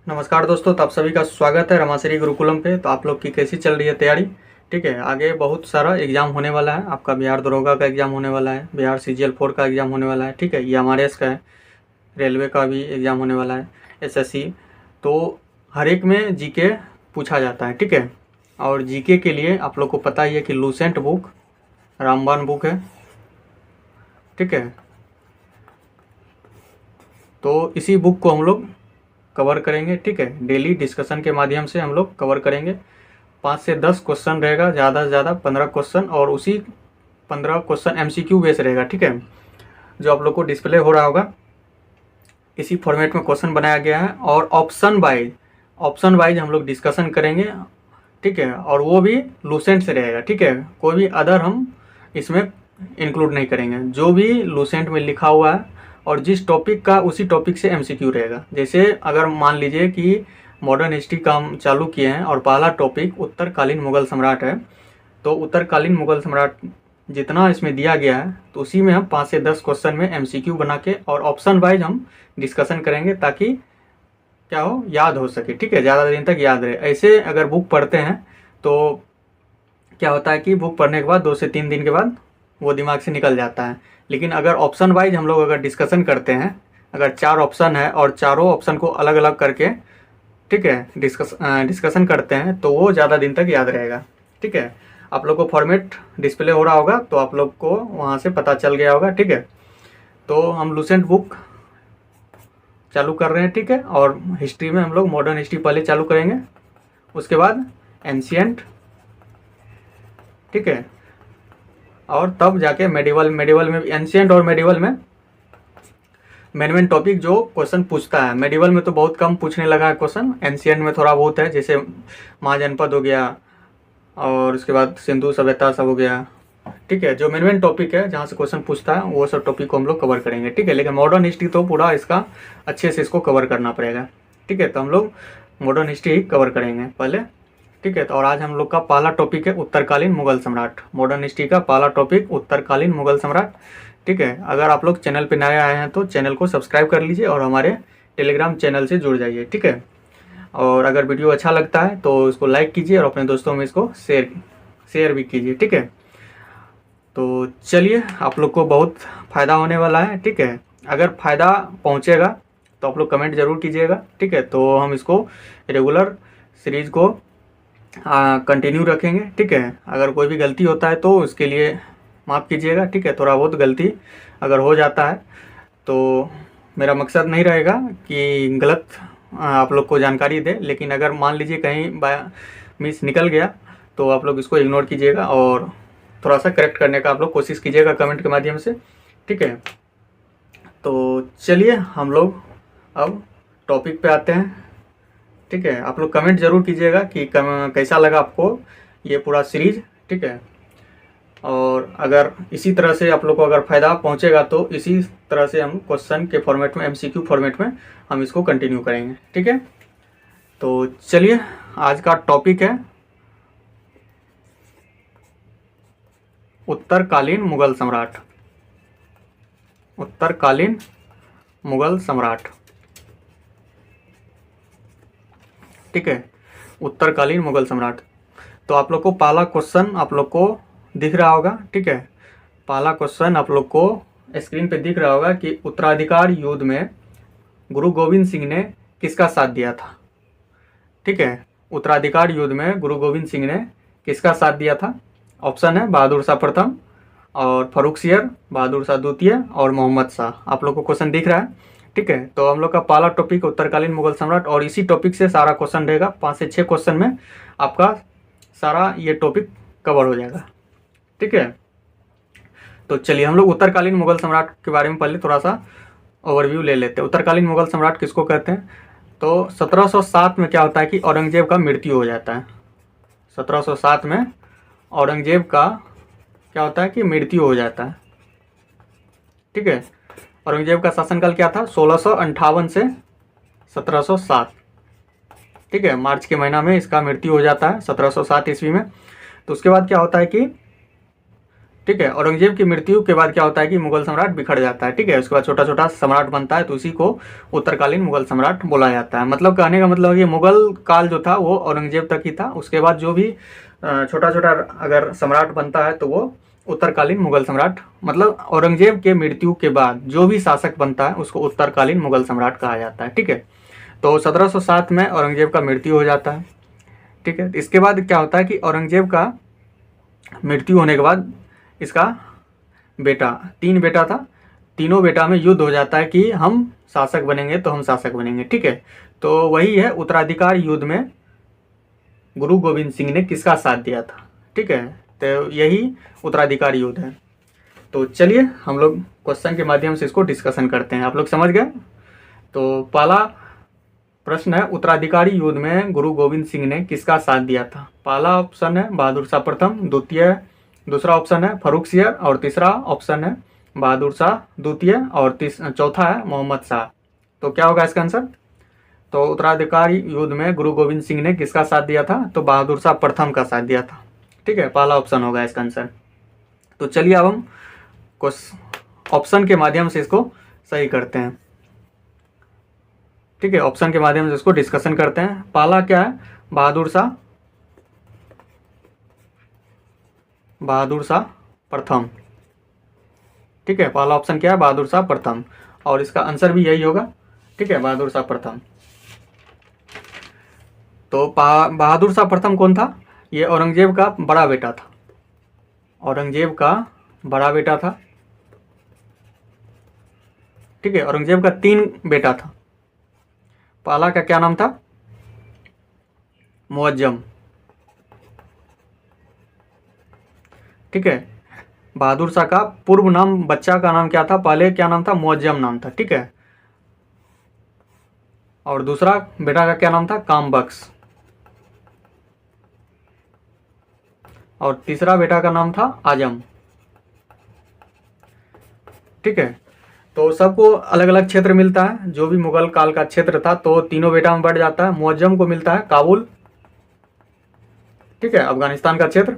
नमस्कार दोस्तों, तो आप सभी का स्वागत है रमाश्री गुरुकुलम पे। तो आप लोग की कैसी चल रही है तैयारी? ठीक है, आगे बहुत सारा एग्जाम होने वाला है। आपका बिहार दरोगा का एग्जाम होने वाला है, बिहार CGL 4 का एग्जाम होने वाला है। ठीक है, ये MRS का है, रेलवे का भी एग्जाम होने वाला है, SSC। तो हर एक में जीके पूछा जाता है। ठीक है, और जीके के लिए आप लोग को पता ही है कि लूसेंट बुक, रामबाण बुक है। ठीक है, तो इसी बुक को हम लोग कवर करेंगे। ठीक है, डेली डिस्कशन के माध्यम से हम लोग कवर करेंगे। 5 से 10 क्वेश्चन रहेगा, ज़्यादा से ज़्यादा 15 क्वेश्चन, और उसी 15 क्वेश्चन MCQ बेस रहेगा। ठीक है, जो आप लोग को डिस्प्ले हो रहा होगा, इसी फॉर्मेट में क्वेश्चन बनाया गया है। और ऑप्शन वाइज हम लोग डिस्कशन करेंगे। ठीक है, और वो भी लूसेंट से रहेगा। ठीक है, कोई भी अदर हम इसमें इंक्लूड नहीं करेंगे, जो भी लूसेंट में लिखा हुआ है और जिस टॉपिक का उसी टॉपिक से MCQ रहेगा। जैसे अगर मान लीजिए कि मॉडर्न हिस्ट्री का हम चालू किए हैं और पहला टॉपिक उत्तरकालीन मुगल सम्राट है, तो उत्तरकालीन मुगल सम्राट जितना इसमें दिया गया है, तो उसी में हम 5 से 10 क्वेश्चन में MCQ बना के और ऑप्शन वाइज हम डिस्कशन करेंगे, ताकि क्या हो, याद हो सके। ठीक है, ज़्यादा दिन तक याद रहे। ऐसे अगर बुक पढ़ते हैं तो क्या होता है कि बुक पढ़ने के बाद 2 से 3 दिन के बाद वो दिमाग से निकल जाता है। लेकिन अगर ऑप्शन वाइज हम लोग अगर डिस्कशन करते हैं, अगर 4 ऑप्शन है और चारों ऑप्शन को अलग अलग करके, ठीक है, डिस्कशन करते हैं, तो वो ज़्यादा दिन तक याद रहेगा। ठीक है, आप लोग को फॉर्मेट डिस्प्ले हो रहा होगा, तो आप लोग को वहाँ से पता चल गया होगा। ठीक है, तो हम लूसेंट बुक चालू कर रहे हैं। ठीक है, और हिस्ट्री में हम लोग मॉडर्न हिस्ट्री पहले चालू करेंगे, उसके बाद एंशियंट। ठीक है, और तब जाके मेडिवल में, एंशियंट और मेडिवल में मेन टॉपिक जो क्वेश्चन पूछता है। मेडिवल में तो बहुत कम पूछने लगा है क्वेश्चन, एंशियंट में थोड़ा बहुत है, जैसे महाजनपद हो गया और उसके बाद सिंधु सभ्यता सब हो गया। ठीक है, जो मेन टॉपिक है जहाँ से क्वेश्चन पूछता है, वो सब टॉपिक को हम लोग कवर करेंगे। ठीक है, लेकिन मॉडर्न हिस्ट्री तो पूरा इसका अच्छे से इसको कवर करना पड़ेगा। ठीक है, तो हम लोग मॉडर्न हिस्ट्री ही कवर करेंगे पहले। ठीक है, तो और आज हम लोग का पहला टॉपिक है उत्तरकालीन मुगल सम्राट। मॉडर्न हिस्ट्री का पहला टॉपिक उत्तरकालीन मुगल सम्राट। ठीक है, अगर आप लोग चैनल पे नए आए हैं तो चैनल को सब्सक्राइब कर लीजिए और हमारे टेलीग्राम चैनल से जुड़ जाइए। ठीक है, और अगर वीडियो अच्छा लगता है तो इसको लाइक कीजिए और अपने दोस्तों में इसको शेयर भी कीजिए। ठीक है, तो चलिए, आप लोग को बहुत फ़ायदा होने वाला है। ठीक है, अगर फ़ायदा पहुंचेगा तो आप लोग कमेंट ज़रूर कीजिएगा। ठीक है, तो हम इसको रेगुलर सीरीज़ को कंटिन्यू रखेंगे। ठीक है, अगर कोई भी गलती होता है तो उसके लिए माफ़ कीजिएगा। ठीक है, थोड़ा बहुत गलती अगर हो जाता है तो मेरा मकसद नहीं रहेगा कि गलत आप लोग को जानकारी दे, लेकिन अगर मान लीजिए कहीं बाय मिस निकल गया तो आप लोग इसको इग्नोर कीजिएगा और थोड़ा सा करेक्ट करने का आप लोग कोशिश कीजिएगा कमेंट के माध्यम से। ठीक है, तो चलिए हम लोग अब टॉपिक पे आते हैं। ठीक है, आप लोग कमेंट ज़रूर कीजिएगा कि कैसा लगा आपको ये पूरा सीरीज़। ठीक है, और अगर इसी तरह से आप लोग को अगर फ़ायदा पहुंचेगा तो इसी तरह से हम क्वेश्चन के फॉर्मेट में, MCQ फॉर्मेट में हम इसको कंटिन्यू करेंगे। ठीक है, तो चलिए, आज का टॉपिक है उत्तरकालीन मुगल सम्राट। उत्तरकालीन मुगल सम्राट। ठीक है, उत्तरकालीन मुगल सम्राट। तो आप लोग को पहला क्वेश्चन आप लोग को दिख रहा होगा। ठीक है, पहला क्वेश्चन आप लोग को स्क्रीन पे दिख रहा होगा कि उत्तराधिकार युद्ध में गुरु गोविंद सिंह ने किसका साथ दिया था। ठीक है, उत्तराधिकार युद्ध में गुरु गोविंद सिंह ने किसका साथ दिया था? ऑप्शन है बहादुर शाह प्रथम और फर्रुखसियर, बहादुर शाह द्वितीय और मोहम्मद शाह। आप लोग को क्वेश्चन दिख रहा है। ठीक है, तो हम लोग का पहला टॉपिक उत्तरकालीन मुगल सम्राट, और इसी टॉपिक से सारा क्वेश्चन रहेगा। 5 से 6 क्वेश्चन में आपका सारा ये टॉपिक कवर हो जाएगा। ठीक है, तो चलिए हम लोग उत्तरकालीन मुगल सम्राट के बारे में पहले थोड़ा सा ओवरव्यू ले लेते हैं। उत्तरकालीन मुगल सम्राट किसको कहते हैं? तो 1707 में क्या होता है कि औरंगजेब का मृत्यु हो जाता है। 1707 में औरंगजेब का क्या होता है कि मृत्यु हो जाता है। ठीक है, औरंगजेब का शासनकाल क्या था? 1658 से 1707। ठीक है, मार्च के महीना में इसका मृत्यु हो जाता है 1707 ईस्वी में। तो उसके बाद क्या होता है कि ठीक है। औरंगजेब की मृत्यु के बाद क्या होता है कि मुगल सम्राट बिखर जाता है। ठीक है, उसके बाद छोटा छोटा सम्राट बनता है, तो उसी को उत्तरकालीन मुगल सम्राट बोला जाता है। मतलब कहने का मतलब ये मुगल काल जो था वो औरंगजेब तक ही था। उसके बाद जो भी छोटा छोटा अगर सम्राट बनता है तो वो उत्तरकालीन मुगल सम्राट, मतलब औरंगजेब के मृत्यु के बाद जो भी शासक बनता है उसको उत्तरकालीन मुगल सम्राट कहा जाता है। ठीक है, तो 1707 में औरंगजेब का मृत्यु हो जाता है। ठीक है, इसके बाद क्या होता है कि औरंगजेब का मृत्यु होने के बाद इसका बेटा, 3 बेटा था, तीनों बेटा में युद्ध हो जाता है कि हम शासक बनेंगे तो हम शासक बनेंगे। ठीक है, तो वही है उत्तराधिकार युद्ध में गुरु गोविंद सिंह ने किसका साथ दिया था। ठीक है, तो यही उत्तराधिकार युद्ध है। तो चलिए हम लोग क्वेश्चन के माध्यम से इसको डिस्कशन करते हैं। आप लोग समझ गए। तो पहला प्रश्न है, उत्तराधिकारी युद्ध में गुरु गोविंद सिंह ने किसका साथ दिया था। पहला ऑप्शन है बहादुर शाह प्रथम, दूसरा ऑप्शन है फर्रुख सियर, और तीसरा ऑप्शन है बहादुर शाह द्वितीय, और चौथा है मोहम्मद शाह। तो क्या होगा इसका आंसर। तो उत्तराधिकारी युद्ध में गुरु गोविंद सिंह ने किसका साथ दिया था, तो बहादुर शाह प्रथम का साथ दिया था। ठीक है, पहला ऑप्शन होगा इसका आंसर। तो चलिए अब हम ऑप्शन के माध्यम से इसको सही करते हैं। ठीक है, ऑप्शन के माध्यम से इसको डिस्कशन करते हैं। पहला क्या है, बहादुर शाह प्रथम। ठीक है, पहला ऑप्शन क्या है, बहादुर शाह प्रथम, और इसका आंसर भी यही होगा। ठीक है, बहादुर शाह प्रथम। तो बहादुर शाह प्रथम कौन था, ये औरंगजेब का बड़ा बेटा था। औरंगजेब का बड़ा बेटा था। ठीक है, औरंगजेब का 3 बेटा था। पहला का क्या नाम था, मुअज्जम। ठीक है, बहादुर शाह का पूर्व नाम, बच्चा का नाम क्या था, पहले क्या नाम था, मुअज्जम नाम था। ठीक है, और दूसरा बेटा का क्या नाम था, कामबख्श, और तीसरा बेटा का नाम था आजम। ठीक है, तो सबको अलग अलग क्षेत्र मिलता है। जो भी मुगल काल का क्षेत्र था तो तीनों बेटा में बढ़ जाता है। मुअज्जम को मिलता है काबुल, ठीक है, अफगानिस्तान का क्षेत्र,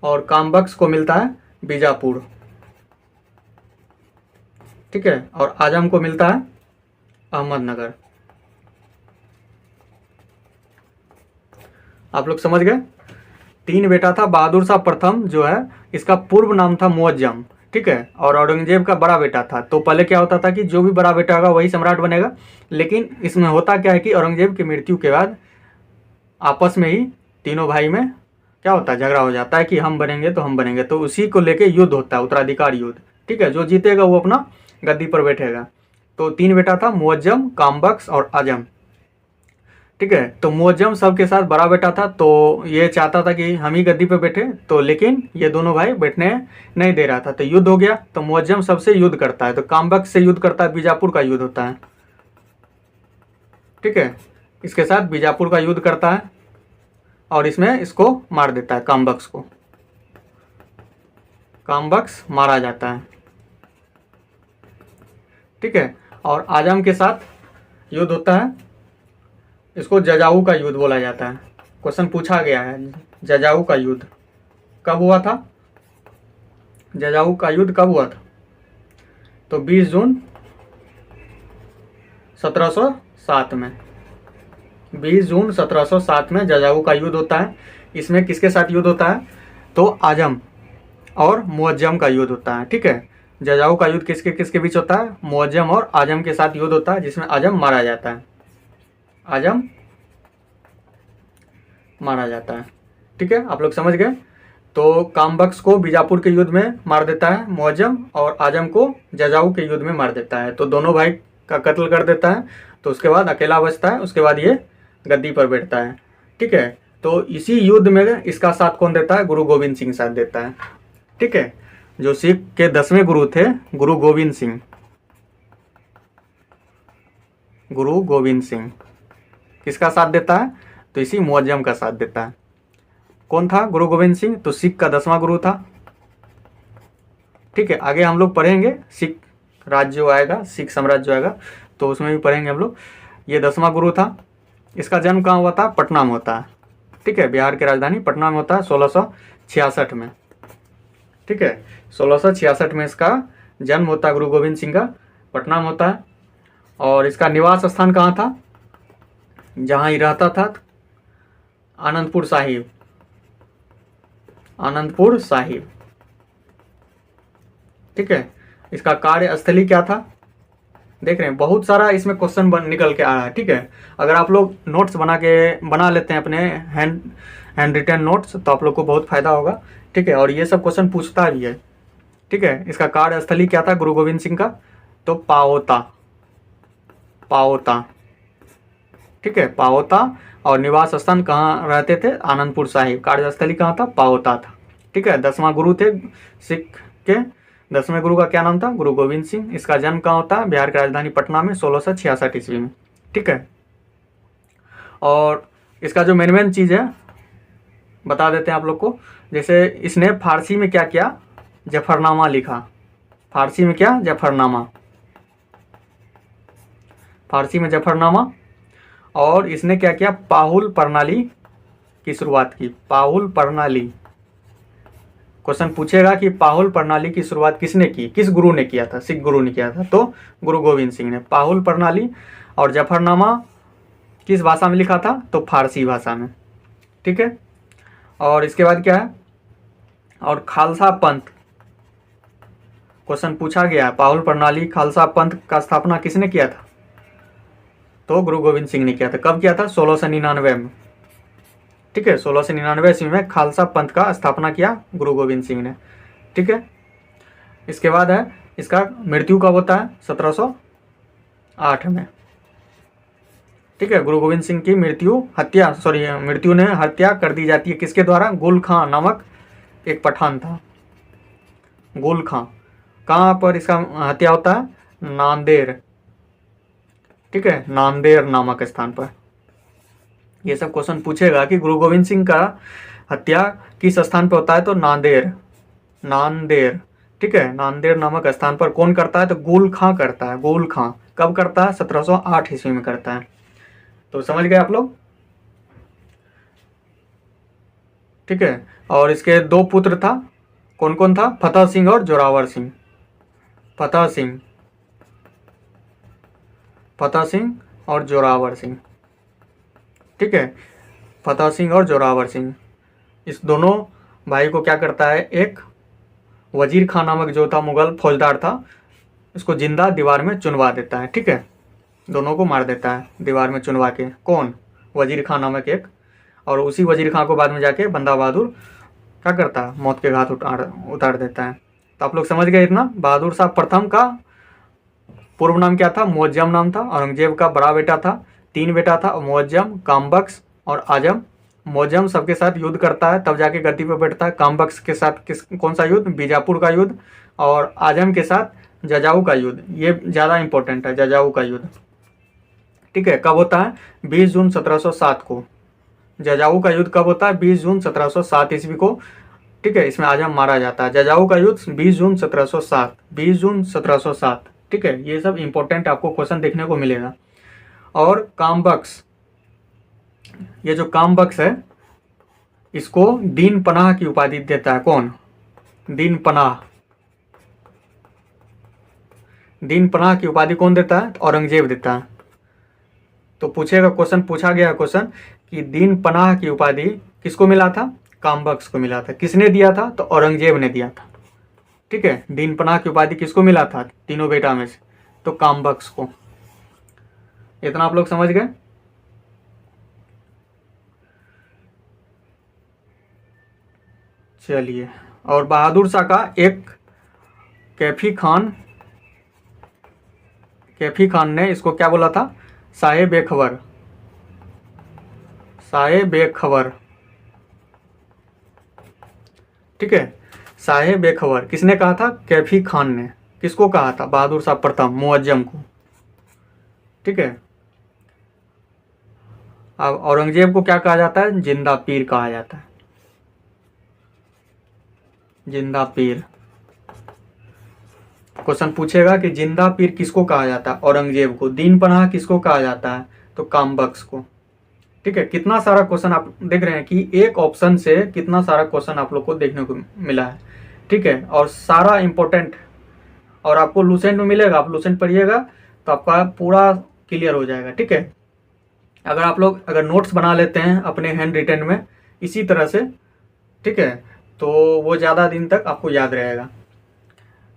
और कामबख्श को मिलता है बीजापुर। ठीक है, और आजम को मिलता है अहमदनगर। आप लोग समझ गए। 3 बेटा था। बहादुर शाह प्रथम जो है इसका पूर्व नाम था मुअज्जम। ठीक है, और औरंगजेब का बड़ा बेटा था। तो पहले क्या होता था कि जो भी बड़ा बेटा होगा वही सम्राट बनेगा। लेकिन इसमें होता क्या है कि औरंगजेब की मृत्यु के बाद आपस में ही तीनों भाई में क्या होता है, झगड़ा हो जाता है कि हम बनेंगे तो हम बनेंगे। तो उसी को लेके युद्ध होता है, उत्तराधिकार युद्ध। ठीक है, जो जीतेगा वो अपना गद्दी पर बैठेगा। तो 3 बेटा था, मुअज्जम, कामबख्श और आजम। ठीक है, तो मुअज्जम सबके साथ बड़ा बेटा था, तो ये चाहता था कि हम ही गद्दी पे बैठे। तो लेकिन ये दोनों भाई बैठने नहीं दे रहा था। तो युद्ध हो गया। तो मुअज्जम सबसे युद्ध करता है, तो कामबख्श से युद्ध करता है, बीजापुर का युद्ध होता है। ठीक है, इसके साथ बीजापुर का युद्ध करता है और इसमें इसको मार देता है, कामबख्श को। कामबख्श मारा जाता है। ठीक है, और आजम के साथ युद्ध होता है। इसको जजाऊ का युद्ध बोला जाता है। क्वेश्चन पूछा गया है, जजाऊ का युद्ध कब हुआ था। जजाऊ का युद्ध कब हुआ था, तो 20 जून 1707 में। 20 जून 1707 में जजाऊ का युद्ध होता है। इसमें किसके साथ युद्ध होता है, तो आजम और मुअज्जम का युद्ध होता है। ठीक है, जजाऊ का युद्ध किसके किसके बीच होता है, मुअज्जम और आजम के साथ युद्ध होता है, जिसमें आजम मारा जाता है। आजम मारा जाता है। ठीक है, आप लोग समझ गए। तो कामबख्श को बीजापुर के युद्ध में मार देता है मुअज्जम, और आजम को जजाऊ के युद्ध में मार देता है। तो दोनों भाई का कत्ल कर देता है। तो उसके बाद अकेला बचता है। उसके बाद ये गद्दी पर बैठता है। ठीक है, तो इसी युद्ध में इसका साथ कौन देता है, गुरु गोविंद सिंह साथ देता है। ठीक है, जो सिख के 10वें गुरु थे, गुरु गोविंद सिंह। गुरु गोविंद सिंह किसका साथ देता है, तो इसी मुअज्जम का साथ देता है। कौन था गुरु गोविंद सिंह, तो सिख का 10वां गुरु था। ठीक है, आगे हम लोग पढ़ेंगे सिख राज्य जो आएगा, सिख साम्राज्य जो आएगा, तो उसमें भी पढ़ेंगे हम लोग। ये 10वां गुरु था। इसका जन्म कहाँ हुआ था, पटना में होता है। ठीक है, बिहार की राजधानी पटना में होता है 1666 में। ठीक है, 1666 में इसका जन्म होता है गुरु गोविंद सिंह का, पटना में होता है। और इसका निवास स्थान कहाँ था, जहाँ ही रहता था, आनंदपुर साहिब, आनंदपुर साहिब। ठीक है, इसका कार्यस्थली क्या था, देख रहे हैं बहुत सारा इसमें क्वेश्चन निकल के आया है। ठीक है, अगर आप लोग नोट्स बना लेते हैं अपने हैंड रिटन नोट्स, तो आप लोग को बहुत फायदा होगा। ठीक है, और ये सब क्वेश्चन पूछता भी है। ठीक है, इसका कार्यस्थली क्या था गुरु गोविंद सिंह का, तो पाओता, पाओता। ठीक है, पाओता। और निवास स्थान कहाँ रहते थे, आनंदपुर साहिब। कार्यस्थली कहाँ था, पाओता था। ठीक है, 10वां गुरु थे सिख के। 10वें गुरु का क्या नाम था, गुरु गोविंद सिंह। इसका जन्म कहाँ होता है, बिहार की राजधानी पटना में 1666 ईस्वी में। ठीक है, और इसका जो मेन चीज़ है बता देते हैं आप लोग को। जैसे इसने फारसी में क्या किया, जफरनामा लिखा। फारसी में क्या, जफरनामा, फारसी में जफरनामा। और इसने क्या किया, पाहुल प्रणाली की शुरुआत की। पाहुल प्रणाली, क्वेश्चन पूछेगा कि पाहुल प्रणाली की शुरुआत किसने की, किस गुरु ने किया था, सिख गुरु ने किया था, तो गुरु गोविंद सिंह ने। पाहुल प्रणाली और जफरनामा किस भाषा में लिखा था, तो फारसी भाषा में। ठीक है, और इसके बाद क्या है, और खालसा पंथ, क्वेश्चन पूछा गया पाहुल प्रणाली खालसा पंथ का स्थापना किसने किया था, तो गुरु गोविंद सिंह ने किया था। कब किया था, 1699 में। ठीक है, 1699 ईस्वी में खालसा पंथ का स्थापना किया गुरु गोविंद सिंह ने। ठीक है, इसके बाद है इसका मृत्यु कब होता है, 1708 में। ठीक है, गुरु गोविंद सिंह की मृत्यु ने हत्या कर दी जाती है किसके द्वारा, गुल खां नामक एक पठान था। गुल खां, कहाँ पर इसका हत्या होता है, नांदेड़। ठीक है, नांदेड़ नामक स्थान पर। ये सब क्वेश्चन पूछेगा कि गुरु गोविंद सिंह का हत्या किस स्थान पर होता है, तो नांदेड़, नांदेड़। ठीक है, नांदेड़ नामक स्थान पर कौन करता है, तो गुल खां करता है। गुल खां कब करता है, 1708 ईस्वी में करता है। तो समझ गए आप लोग। ठीक है, और इसके दो पुत्र था, कौन कौन था, फतेह सिंह और जोरावर सिंह। फतेह सिंह, फतेह सिंह और जोरावर सिंह। ठीक है, फतेह सिंह और जोरावर सिंह, इस दोनों भाई को क्या करता है, एक वजीर खान नामक जो था मुगल फौजदार था, इसको जिंदा दीवार में चुनवा देता है। ठीक है, दोनों को मार देता है दीवार में चुनवा के। कौन, वजीर खान नामक एक। और उसी वजीर खान को बाद में जाके बंदा बहादुर क्या करता है, मौत के घाट उतार देता है। तो आप लोग समझ गए इतना। बहादुर शाह प्रथम का पूर्व नाम क्या था, मुअज्जम नाम था। औरंगजेब का बड़ा बेटा था, 3 बेटा था, मुअज्जम, कामबख्श और आजम। मुअज्जम सबके साथ युद्ध करता है, तब जाके गद्दी पर बैठता है। कामबख्श के साथ कौन सा युद्ध, बीजापुर का युद्ध। और आजम के साथ जजाऊ का युद्ध, ये ज़्यादा इंपॉर्टेंट है, जजाऊ का युद्ध। ठीक है, कब होता है, 20 जून 1707 को। जजाऊ का युद्ध कब होता है, 20 जून 1707 ईस्वी को। ठीक है, इसमें आजम मारा जाता है। जजाऊ का युद्ध 20 जून 1707, 20 जून 1707। ठीक है, ये सब इंपॉर्टेंट आपको क्वेश्चन देखने को मिलेगा। और कामबख्श, ये जो कामबख्श है इसको दीन पनाह की उपाधि देता है। कौन, दीन पनाह। दीन पनाह की उपाधि कौन देता है, औरंगजेब देता है। तो पूछेगा क्वेश्चन, पूछा गया क्वेश्चन कि दीन पनाह की उपाधि किसको मिला था, कामबख्श को मिला था। किसने दिया था, तो औरंगजेब ने दिया था। ठीक है, दीन पनाह की उपाधि किसको मिला था, तीनों बेटा में से, तो कामबख्श को। इतना आप लोग समझ गए। चलिए, और बहादुर शाह का एक कैफी खान ने इसको क्या बोला था, साहे बेखबर, साहे बेखबर। ठीक है, साहे बेखबर किसने कहा था, कैफी खान ने। किसको कहा था, बहादुर शाह प्रथम, मुअज्जम को। ठीक है, अब औरंगजेब को क्या कहा जाता है, जिंदा पीर कहा जाता है। जिंदा पीर, क्वेश्चन पूछेगा कि जिंदा पीर किसको कहा जाता है, औरंगजेब को। दीन पनाह किसको कहा जाता है, तो कामबख्श को। ठीक है, कितना सारा क्वेश्चन आप देख रहे हैं कि एक ऑप्शन से कितना सारा क्वेश्चन आप लोग को देखने को मिला है। ठीक है, और सारा इंपॉर्टेंट, और आपको लूसेंट में मिलेगा, आप लूसेंट पढ़िएगा तो आपका पूरा क्लियर हो जाएगा। ठीक है, अगर आप लोग अगर नोट्स बना लेते हैं अपने हैंड रिटन में इसी तरह से, ठीक है, तो वो ज़्यादा दिन तक आपको याद रहेगा।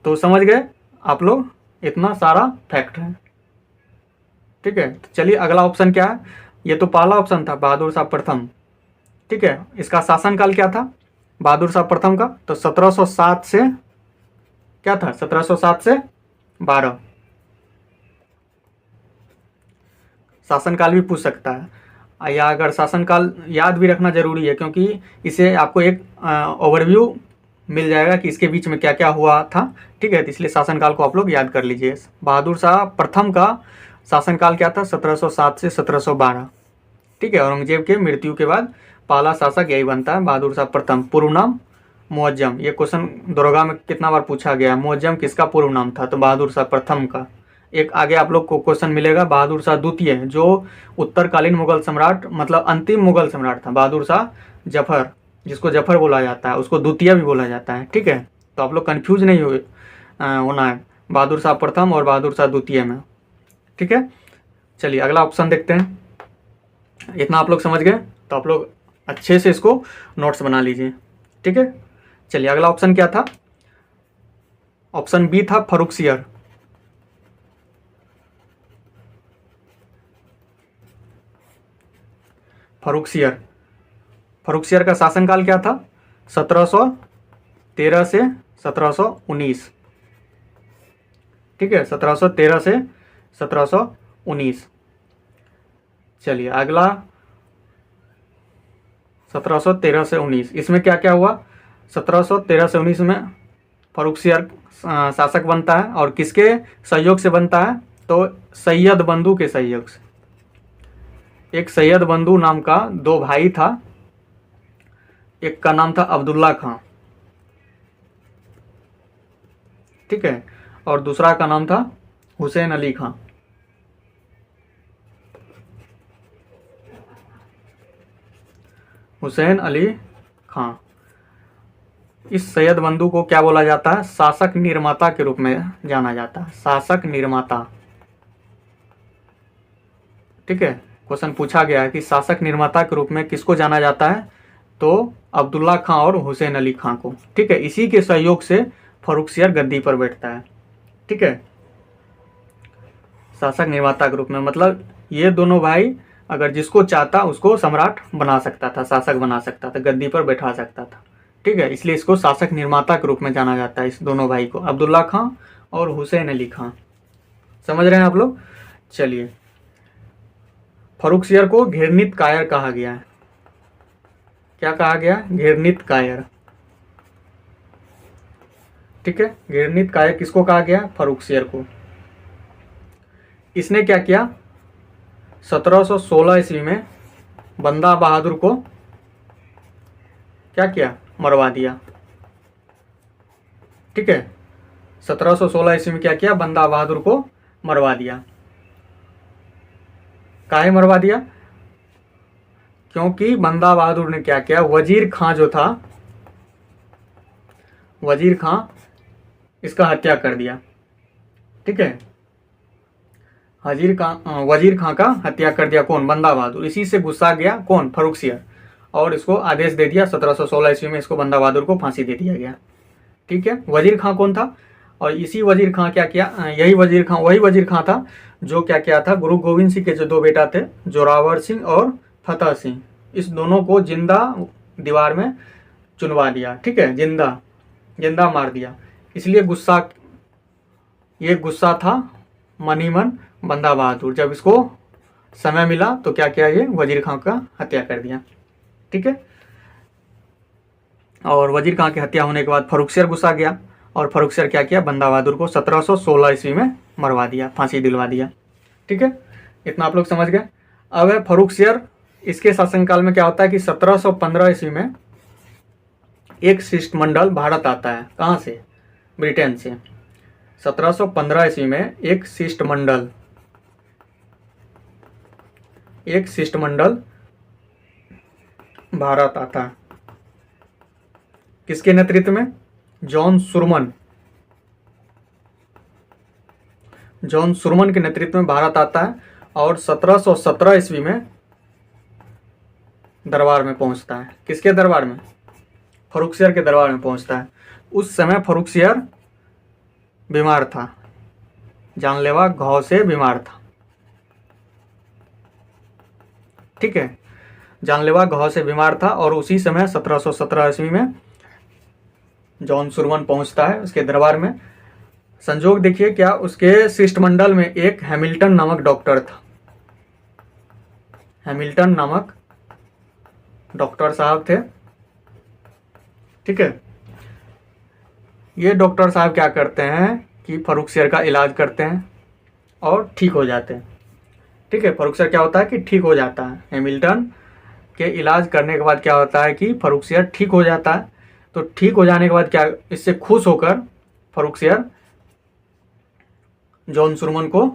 तो समझ गए आप लोग, इतना सारा फैक्ट है। ठीक है, तो चलिए अगला ऑप्शन क्या है। ये तो पहला ऑप्शन था बहादुर शाह प्रथम। ठीक है, इसका शासनकाल क्या था बहादुर शाह प्रथम का, तो 1707 से क्या था, 1707 से 12। शासनकाल भी पूछ सकता है, या अगर शासनकाल याद भी रखना जरूरी है, क्योंकि इसे आपको एक ओवरव्यू मिल जाएगा कि इसके बीच में क्या क्या हुआ था। ठीक है, तो इसलिए शासनकाल को आप लोग याद कर लीजिए। बहादुर शाह प्रथम का शासनकाल क्या था, 1707 से 1712। ठीक है, औरंगजेब के मृत्यु के बाद पहला शासक यही बनता है, बहादुर शाह प्रथम। पूर्व नाम मुअज्जम, ये क्वेश्चन दरोगा में कितना बार पूछा गया, मुअज्जम किसका पूर्व नाम था, तो बहादुर शाह प्रथम का। एक आगे आप लोग को क्वेश्चन मिलेगा बहादुर शाह द्वितीय, जो उत्तरकालीन मुगल सम्राट मतलब अंतिम मुगल सम्राट था। बहादुर शाह जफर, जिसको जफर बोला जाता है, उसको द्वितीय भी बोला जाता है। ठीक है, तो आप लोग कन्फ्यूज नहीं होना है बहादुर शाह प्रथम और बहादुर शाह द्वितीय में। ठीक है, चलिए अगला ऑप्शन देखते हैं। इतना आप लोग समझ गए तो आप लोग अच्छे से इसको नोट्स बना लीजिए। ठीक है, चलिए अगला ऑप्शन क्या था, ऑप्शन बी था फर्रुखसियर। फर्रुखसियर, फर्रुखसियर का शासनकाल क्या था, 1713 से 1719। ठीक है, 1713 से 1719। चलिए अगला 1713 से 19, इसमें क्या क्या हुआ। 1713 से 19 में फर्रुखसियर शासक बनता है, और किसके सहयोग से बनता है, तो सैयद बंधु के सहयोग से। एक सैयद बंधु नाम का दो भाई था, एक का नाम था अब्दुल्ला खां, ठीक है, और दूसरा का नाम था हुसैन अली खां। हुसैन अली खां। इस सैयद बंधु को क्या बोला जाता है, शासक निर्माता के रूप में जाना जाता है, शासक निर्माता। ठीक है, क्वेश्चन पूछा गया है कि शासक निर्माता के रूप में किसको जाना जाता है, तो अब्दुल्ला खां और हुसैन अली खां को। ठीक है, इसी के सहयोग से फर्रुखसियर गद्दी पर बैठता है। ठीक है, शासक निर्माता के रूप में मतलब ये दोनों भाई अगर जिसको चाहता उसको सम्राट बना सकता था, शासक बना सकता था, गद्दी पर बैठा सकता था। ठीक है, इसलिए इसको शासक निर्माता के रूप में जाना जाता है, इस दोनों भाई को, अब्दुल्ला खां और हुसैन अली खां। समझ रहे हैं आप लोग। चलिए, फर्रुखसियर को घृणित कायर कहा गया है। क्या कहा गया, घृणित कायर। ठीक है, घृणित कायर किसको कहा गया, फर्रुखसियर को। इसने क्या किया, 1716 ईस्वी में बंदा बहादुर को क्या किया, मरवा दिया। ठीक है, 1716 ईस्वी में क्या किया, बंदा बहादुर को मरवा दिया। काहे मरवा दिया, क्योंकि बंदा बहादुर ने क्या किया, वजीर खां जो था, वजीर खां, इसका हत्या कर दिया। ठीक है, वजीर खां का हत्या कर दिया, कौन, बंदा बहादुर। इसी से गुस्सा गया कौन, फर्रुखसियर, और इसको आदेश दे दिया 1716 ईस्वी में इसको बंदा बहादुर को फांसी दे दिया गया। ठीक है, वजीर खां कौन था, और इसी वजीर खां क्या किया, यही वजीर खां वही वजीर खां था जो क्या किया था, गुरु गोविंद सिंह के जो दो बेटा थे, जोरावर सिंह और फतेह सिंह, इस दोनों को जिंदा दीवार में चुनवा दिया। ठीक है, जिंदा मार दिया। इसलिए ये गुस्सा था मनी मन बंदा बहादुर, जब इसको समय मिला तो क्या किया, ये वजीर खां का हत्या कर दिया। ठीक है, और वजीर खां की हत्या होने के बाद फर्रुखसियर गुस्सा गया, और फर्रुखसियर क्या किया, बंदा बहादुर को 1716 ईस्वी में मरवा दिया, फांसी दिलवा दिया। ठीक है, इतना आप लोग समझ गए। अब है फर्रुखसियर, इसके शासनकाल में क्या होता है कि 1715 ईस्वी में एक शिष्टमंडल भारत आता है, कहाँ से, ब्रिटेन से। 1715 ईस्वी में एक शिष्टमंडल भारत आता है। किसके नेतृत्व में? John Surman. जॉन सुरमन के नेतृत्व में भारत आता है और 1717 ईस्वी में दरबार में पहुंचता है। किसके दरबार में? फर्रुखसियर के दरबार में पहुंचता है। उस समय फर्रुखसियर बीमार था, जानलेवा घाव से बीमार था। ठीक है, जानलेवा घाव से बीमार था और उसी समय 1717 ईस्वी में जॉन सुरमन पहुंचता है उसके दरबार में। संजोग देखिए क्या, उसके शिष्टमंडल में एक हैमिल्टन नामक डॉक्टर था। हैमिल्टन नामक डॉक्टर साहब थे। ठीक है, ये डॉक्टर साहब क्या करते हैं कि फर्रुखसियर का इलाज करते हैं और ठीक हो जाते हैं। ठीक है, फर्रुखसियर क्या होता है कि ठीक हो जाता है। हैमिल्टन के इलाज करने के बाद क्या होता है कि फर्रुखसियर ठीक हो जाता है। तो ठीक हो जाने के बाद क्या, इससे खुश होकर फर्रुखसियर जॉन सुरमन को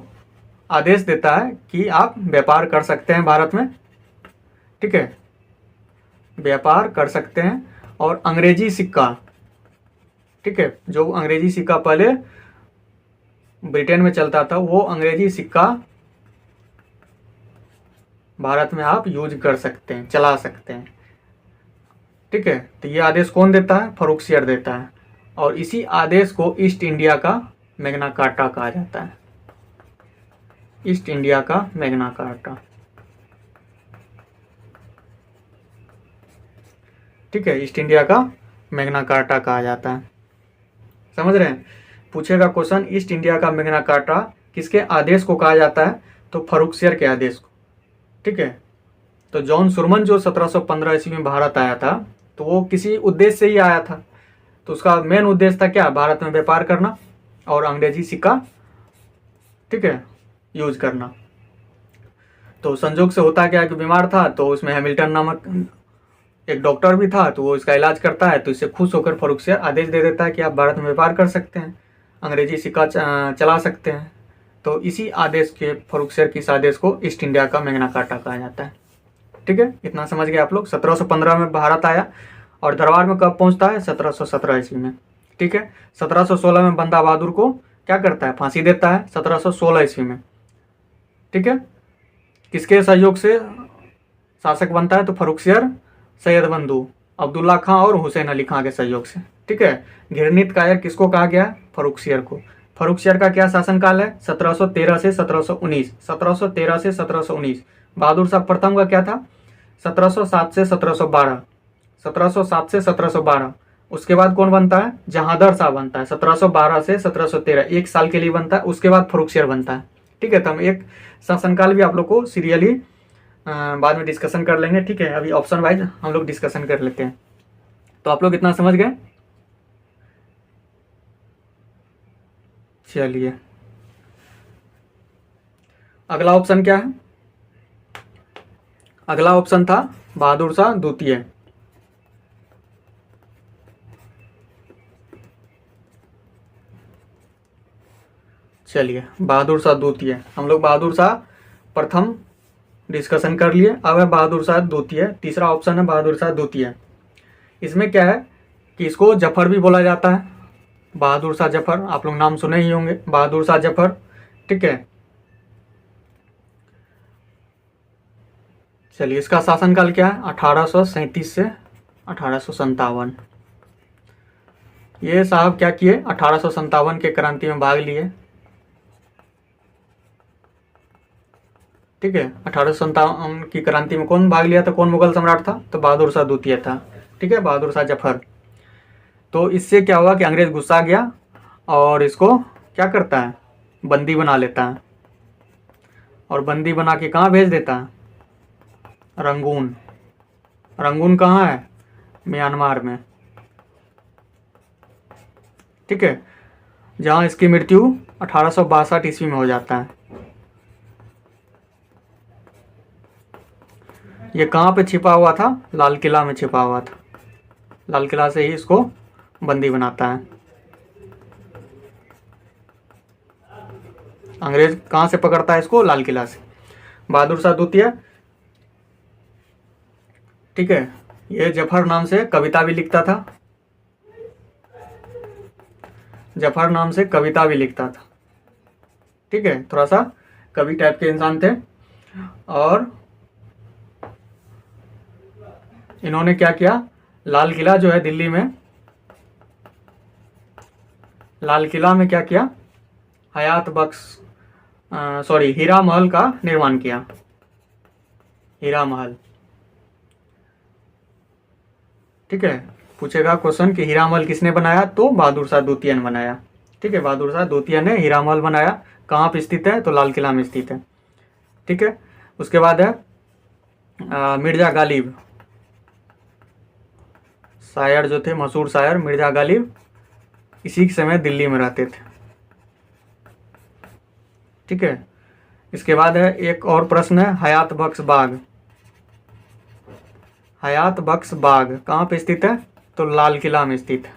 आदेश देता है कि आप व्यापार कर सकते हैं भारत में। ठीक है, व्यापार कर सकते हैं और अंग्रेजी सिक्का, ठीक है, जो अंग्रेजी सिक्का पहले ब्रिटेन में चलता था, वो अंग्रेजी सिक्का भारत में आप यूज कर सकते हैं, चला सकते हैं। ठीक है, तो ये आदेश कौन देता है? फर्रुखसियर देता है। और इसी आदेश को ईस्ट इंडिया का मैग्ना कार्टा कहा जाता है। ईस्ट इंडिया का मैग्ना कार्टा। ठीक है, ईस्ट इंडिया का मैग्ना कार्टा कहा जाता है। समझ रहे हैं? पूछेगा क्वेश्चन, ईस्ट इंडिया का मैग्ना कार्टा किसके आदेश को कहा जाता है? तो फर्रुखसियर के आदेश को। ठीक है, तो जॉन सुरमन जो 1715 ईस्वी में भारत आया था, तो वो किसी उद्देश्य से ही आया था। तो उसका मेन उद्देश्य था क्या? भारत में व्यापार करना और अंग्रेजी सिक्का, ठीक है, यूज करना। तो संजोग से होता क्या कि बीमार था, तो उसमें हैमिल्टन नामक एक डॉक्टर भी था, तो वो इसका इलाज करता है। तो इससे खुश होकर फर्रुखसियर आदेश दे देता है कि आप भारत में व्यापार कर सकते हैं, अंग्रेजी सिक्का चला सकते हैं। तो इसी आदेश के, फर्रुखसियर के इस आदेश को ईस्ट इंडिया का मैग्ना कार्टा कहा जाता है। ठीक है, इतना समझ गए आप लोग। 1715 में भारत आया और दरबार में कब पहुंचता है? 1717 ईस्वी में। ठीक है, 1716 में बंदा बहादुर को क्या करता है? फांसी देता है 1716 ईस्वी में। ठीक है, किसके सहयोग से शासक बनता है? तो फर्रुखसियर, सैयद बंधु अब्दुल्ला खां और हुसैन अली खां के सहयोग से। ठीक है, घृणित कायर किसको कहा गया? फर्रुखसियर को। फर्रुखसियर का क्या शासनकाल है? 1713 से 1719। 1713 से 1719। बहादुर शाह प्रथम का क्या था? 1707 से 1712। 1707 से 1712। उसके बाद कौन बनता है? जहांदर शाह बनता है 1712 से 1713, 1 साल के लिए बनता है। उसके बाद फर्रुखसियर बनता है। ठीक है, तो हम एक शासनकाल भी आप लोग को सीरियली बाद में डिस्कशन कर लेंगे। ठीक है, अभी ऑप्शन वाइज हम लोग डिस्कशन कर लेते हैं। तो आप लोग इतना समझ गए? चलिए, अगला ऑप्शन क्या है? अगला ऑप्शन था बहादुर शाह द्वितीय। चलिए, बहादुर शाह द्वितीय। हम लोग बहादुर शाह प्रथम डिस्कशन कर लिए, अब है बहादुर शाह द्वितीय। तीसरा ऑप्शन है बहादुर शाह द्वितीय। इसमें क्या है कि इसको जफर भी बोला जाता है। बहादुर शाह जफर, आप लोग नाम सुने ही होंगे, बहादुर शाह जफर। ठीक है, चलिए, इसका शासनकाल क्या है? 1837 से 1857। ये साहब क्या किए? 1857 के क्रांति में भाग लिए। ठीक है, 1857 की क्रांति में कौन भाग लिया था? कौन मुगल सम्राट था? तो बहादुर शाह द्वितीय था। ठीक है, बहादुर शाह जफर। तो इससे क्या हुआ कि अंग्रेज गुस्सा गया और इसको क्या करता है? बंदी बना लेता है। और बंदी बना के कहाँ भेज देता है? रंगून। रंगून कहाँ है? म्यांमार में। ठीक है, जहाँ इसकी मृत्यु 1862 ईस्वी में हो जाता है। ये कहाँ पे छिपा हुआ था? लाल किला में छिपा हुआ था। लाल किला से ही इसको बंदी बनाता है। अंग्रेज कहाँ से पकड़ता है इसको? लाल किला से। बहादुर शाह द्वितीय, ठीक है, ये जफर नाम से कविता भी लिखता था, जफर नाम से कविता भी लिखता था। ठीक है, थोड़ा सा कवि टाइप के इंसान थे। और इन्होंने क्या किया, लाल किला जो है दिल्ली में, लाल किला में क्या किया, हयात बख्श हीरा महल का निर्माण किया, हीरा महल। ठीक है, पूछेगा क्वेश्चन कि हीरा महल किसने बनाया, तो बहादुर शाह द्वितीय ने बनाया। ठीक है, बहादुर शाह द्वितीय ने हीरा महल बनाया। कहाँ पे स्थित है, तो लाल किला में स्थित है। ठीक है, उसके बाद है मिर्जा गालिब, शायर जो थे, मशहूर शायर मिर्जा गालिब, इसी के समय दिल्ली में रहते थे। ठीक है, इसके बाद है एक और प्रश्न है, हयात बख्श बाग, हयात बख्श बाग कहाँ पे स्थित है, तो लाल किला में स्थित है।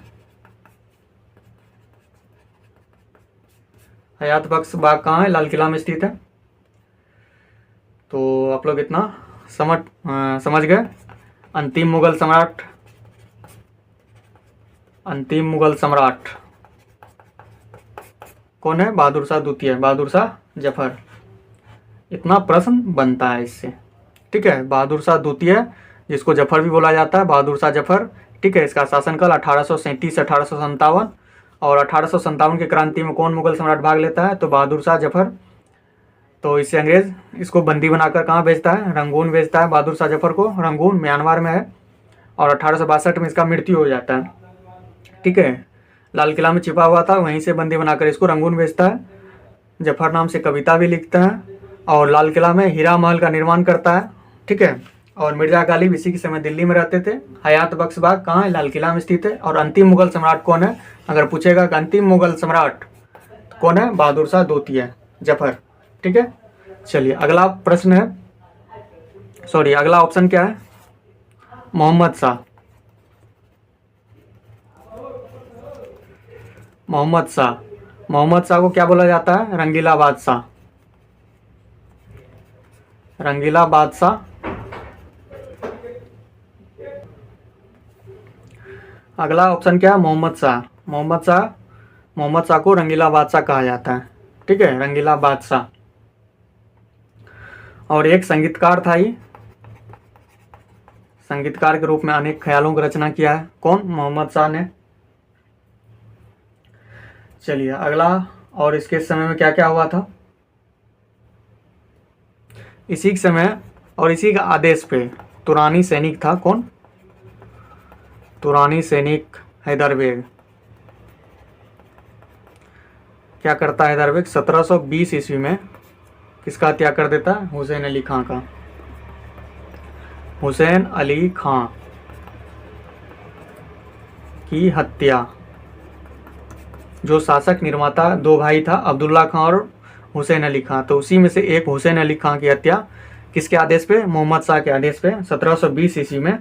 हयात बख्श बाग कहाँ है, लाल किला में स्थित है। तो आप लोग इतना समझ गए। अंतिम मुगल सम्राट, अंतिम मुगल सम्राट कौन है, बहादुर शाह द्वितीय, बहादुर शाह जफर। इतना प्रश्न बनता है इससे। ठीक है, बहादुर शाह द्वितीय जिसको जफर भी बोला जाता है, बहादुर शाह जफर। ठीक है, इसका शासनकाल 1837 से 1857। और 1857 की क्रांति में कौन मुगल सम्राट भाग लेता है, तो बहादुर शाह जफर। तो इससे अंग्रेज इसको बंदी बनाकर कहाँ भेजता है, रंगून भेजता है बहादुर शाह जफर को। रंगून म्यांमार में है। और 1862 में इसका मृत्यु हो जाता है। ठीक है, लाल किला में छिपा हुआ था, वहीं से बंदी बनाकर इसको रंगून भेजता है। जफर नाम से कविता भी लिखता है और लाल किला में हीरा महल का निर्माण करता है। ठीक है, और मिर्जा गालिब इसी के समय दिल्ली में रहते थे। हयात बख्श बाग कहाँ है, लाल किला में स्थित है। और अंतिम मुगल सम्राट कौन है, अगर पूछेगा कि अंतिम मुगल सम्राट कौन है, बहादुर शाह द्वितीय जफर। ठीक है, चलिए अगला प्रश्न है, अगला ऑप्शन क्या है, मोहम्मद शाह। मोहम्मद शाह, मोहम्मद शाह को क्या बोला जाता है, रंगीला बादशाह, रंगीला बादशाह। अगला ऑप्शन क्या है, मोहम्मद शाह। मोहम्मद शाह, मोहम्मद शाह को रंगीला बादशाह कहा जाता है। ठीक है, रंगीला बादशाह। और एक संगीतकार था ही, संगीतकार के रूप में अनेक ख्यालों की रचना किया है। कौन, मोहम्मद शाह ने। चलिए अगला, और इसके समय में क्या क्या हुआ था, इसी के समय और इसी के आदेश पे तुरानी सैनिक था। कौन, तुरानी सैनिक हैदरबेग। क्या करता है हैदरबेग, 1720 ईस्वी में किसका हत्या कर देता है, हुसैन अली खां का। हुसैन अली खां की हत्या, जो शासक निर्माता दो भाई था, अब्दुल्ला खां और हुसैन अली खां, तो उसी में से एक हुसैन अली खां की हत्या किसके आदेश पे, मोहम्मद शाह के आदेश पे 1720 ईस्वी में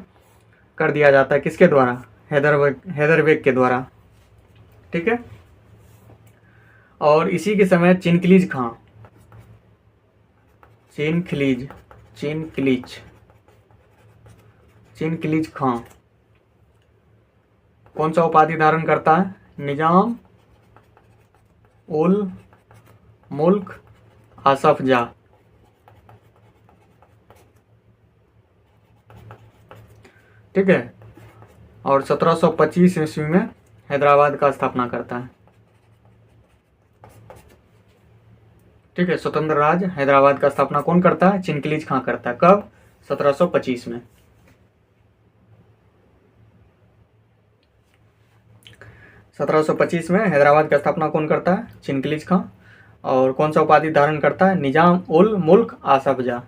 कर दिया जाता है। किसके द्वारा, हैदरबेग के द्वारा। ठीक है, और इसी के समय चिनखिलीज खां, चिनखिलीज खां कौन सा उपाधि धारण करता है, निजाम उल मुल्क आसफ जा। ठीक है, और 1725 ईस्वी में हैदराबाद का स्थापना करता है। ठीक है, स्वतंत्र राज्य हैदराबाद का स्थापना कौन करता है, चिनखिलीज खां करता है। कब, 1725 में। 1725 में हैदराबाद का स्थापना कौन करता है, चिनखिलीज खां। और कौन सा उपाधि धारण करता है, निजाम उल मुल्क आसफ जा।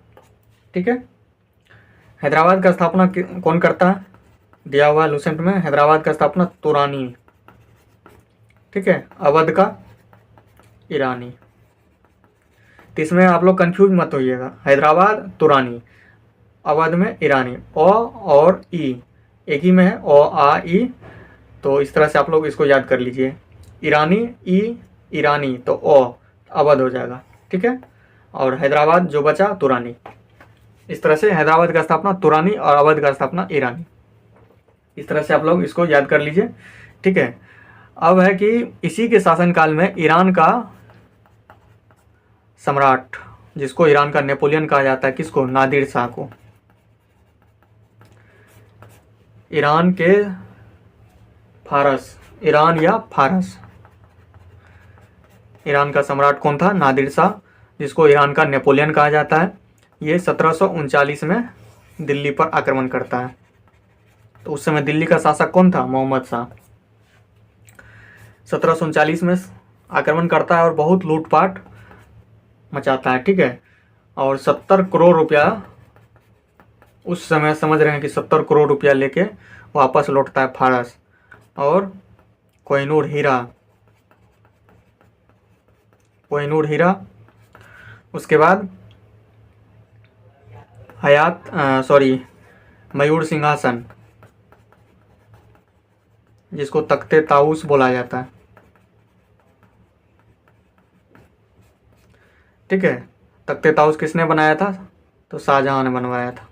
ठीक है, हैदराबाद का स्थापना कौन करता है, दिया हुआ है लूसेंट में, हैदराबाद का स्थापना तुरानी। ठीक है, अवध का ईरानी। तो इसमें आप लोग कंफ्यूज मत होइएगा, हैदराबाद तुरानी, अवध में ईरानी। ओ और ई एक ही में है, ओ आ ई, तो इस तरह से आप लोग इसको याद कर लीजिए। ईरानी, ई ईरानी, तो ओ अवध हो जाएगा। ठीक है, और हैदराबाद जो बचा तुरानी। इस तरह से हैदराबाद का स्थापना तुरानी और अवध का स्थापना ईरानी। इस तरह से आप लोग इसको याद कर लीजिए, ठीक है। अब है कि इसी के शासनकाल में ईरान का सम्राट, जिसको ईरान का नेपोलियन कहा जाता है, किसको? नादिर शाह को। ईरान के फारस, ईरान या फारस, ईरान का सम्राट कौन था? नादिर शाह, जिसको ईरान का नेपोलियन कहा जाता है। ये 1739 में दिल्ली पर आक्रमण करता है। तो उस समय दिल्ली का शासक कौन था? मोहम्मद शाह। 1739 में आक्रमण करता है और बहुत लूटपाट मचाता है, ठीक है। और 70 करोड़ रुपया, उस समय समझ रहे हैं कि 70 करोड़ रुपया लेके वापस लौटता है फारस। और कोहिनूर हीरा, कोहिनूर हीरा, उसके बाद मयूर सिंहासन, जिसको तख्ते ताऊस बोला जाता है, ठीक है। तख्ते ताऊस किसने बनाया था? तो शाहजहां ने बनवाया था।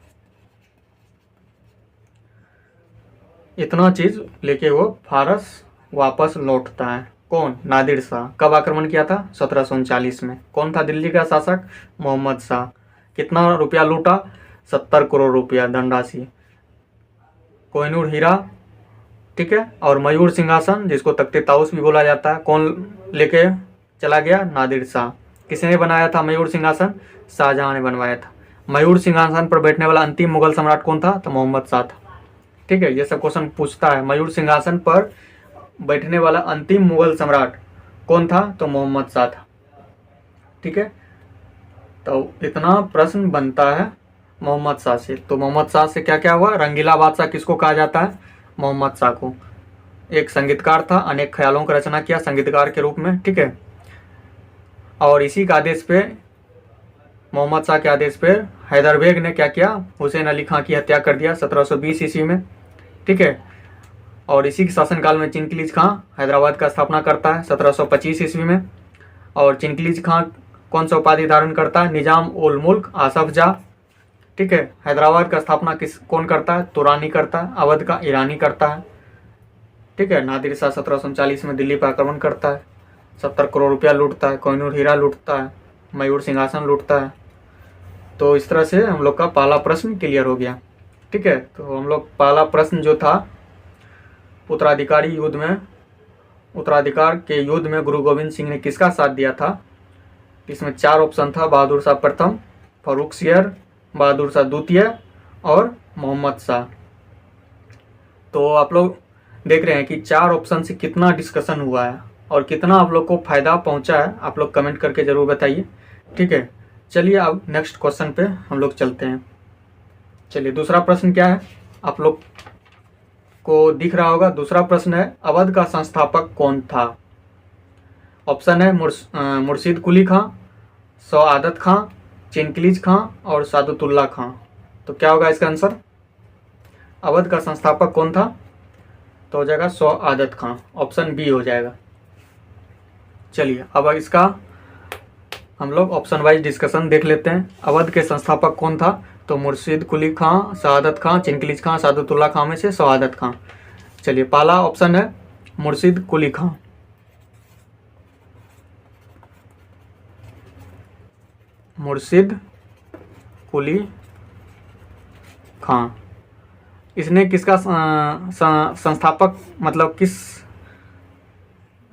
इतना चीज लेके वो फारस वापस लौटता है। कौन? नादिर शाह। कब आक्रमण किया था? 1739 में। कौन था दिल्ली का शासक? मोहम्मद शाह। कितना रुपया लूटा? 70 करोड़ रुपया धनराशि। कोहिनूर हीरा, ठीक है, और मयूर सिंहासन, जिसको तख्ते ताऊस भी बोला जाता है, कौन लेके चला गया? नादिर शाह। किसने बनाया था मयूर सिंहासन? शाहजहां ने बनवाया था। मयूर सिंहासन पर बैठने वाला अंतिम मुगल सम्राट कौन था? तो मोहम्मद शाह था, ठीक है। ये सब क्वेश्चन पूछता है। मयूर सिंहासन पर बैठने वाला अंतिम मुगल सम्राट कौन था? तो मोहम्मद शाह था, ठीक है। तो इतना प्रश्न बनता है मोहम्मद शाह से। तो मोहम्मद शाह से क्या क्या हुआ? रंगीला बादशाह किसको कहा जाता है? मोहम्मद शाह को। एक संगीतकार था, अनेक ख्यालों की रचना किया संगीतकार के रूप में, ठीक है। और इसी के आदेश पे, मोहम्मद शाह के आदेश पे हैदर बेग ने क्या किया? हुसैन अली खां की हत्या कर दिया 1720 ईस्वी में, ठीक है। और इसी के शासनकाल में चिनकिलीज खां हैदराबाद का स्थापना करता है 1725 ईस्वी में। और चिनकिलीज खां कौन सा उपाधि धारण करता है? निजाम उल मुल्क आसफ जा, ठीक है। हैदराबाद का स्थापना कौन करता है? तुरानी करता है। अवध का ईरानी करता है, ठीक है। नादिर शाह 1739 में दिल्ली पर आक्रमण करता है, 70 करोड़ रुपया लूटता है, कोहिनूर हीरा लूटता है, मयूर सिंहासन लूटता है। तो इस तरह से हम लोग का पहला प्रश्न क्लियर हो गया, ठीक है। तो हम लोग पहला प्रश्न जो था, उत्तराधिकार के युद्ध में गुरु गोविंद सिंह ने किसका साथ दिया था? इसमें 4 ऑप्शन था। बहादुर शाह प्रथम, फर्रुख सियर, बहादुर शाह द्वितीय और मोहम्मद शाह। तो आप लोग देख रहे हैं कि 4 ऑप्शन से कितना डिस्कशन हुआ है और कितना आप लोग को फायदा पहुंचा है। आप लोग कमेंट करके जरूर बताइए, ठीक है। चलिए अब नेक्स्ट क्वेश्चन पे हम लोग चलते हैं। चलिए दूसरा प्रश्न क्या है, आप लोग को दिख रहा होगा। दूसरा प्रश्न है, अवध का संस्थापक कौन था? ऑप्शन है मुर्शिद कुली खां, सआदत खां, चिनकिलीज खां और सादतुल्ला खां। तो क्या होगा इसका आंसर? अवध का संस्थापक कौन था? तो हो जाएगा सआदत खां, ऑप्शन बी हो जाएगा। चलिए अब इसका हम लोग ऑप्शन वाइज डिस्कशन देख लेते हैं। अवध के संस्थापक कौन था? तो मुर्शिद कुली खां, सआदत खां, चिनकिलीज खां, सादतुल्ला खां में से सआदत खां। चलिए पहला ऑप्शन है मुर्शिद कुली खां। मुर्शिद कुली खां, इसने किसका संस्थापक, मतलब किस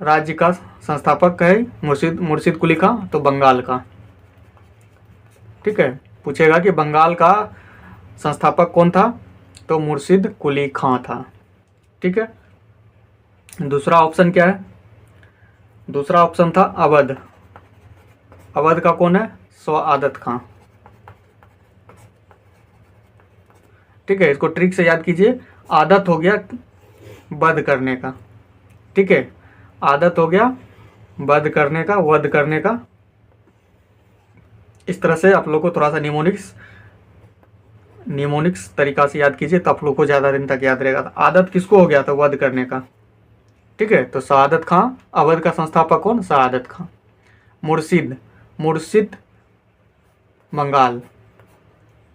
राज्य का संस्थापक है? मुर्शिद कुली खां तो बंगाल का, ठीक है। पूछेगा कि बंगाल का संस्थापक कौन था? तो मुर्शिद कुली खां था, ठीक है। दूसरा ऑप्शन क्या है? दूसरा ऑप्शन था अवध। अवध का कौन है? सआदत खां, ठीक है। इसको ट्रिक से याद कीजिए। आदत हो गया वध करने का, ठीक है। आदत हो गया वध करने का, वध करने का। इस तरह से आप लोग को थोड़ा सा निमोनिक्स तरीका से याद कीजिए, तो आप लोग को ज़्यादा दिन तक याद रहेगा। आदत किसको हो गया था? वध करने का, ठीक है। तो सआदत खां, अवध का संस्थापक कौन? सआदत खां। मुर्शिद बंगाल,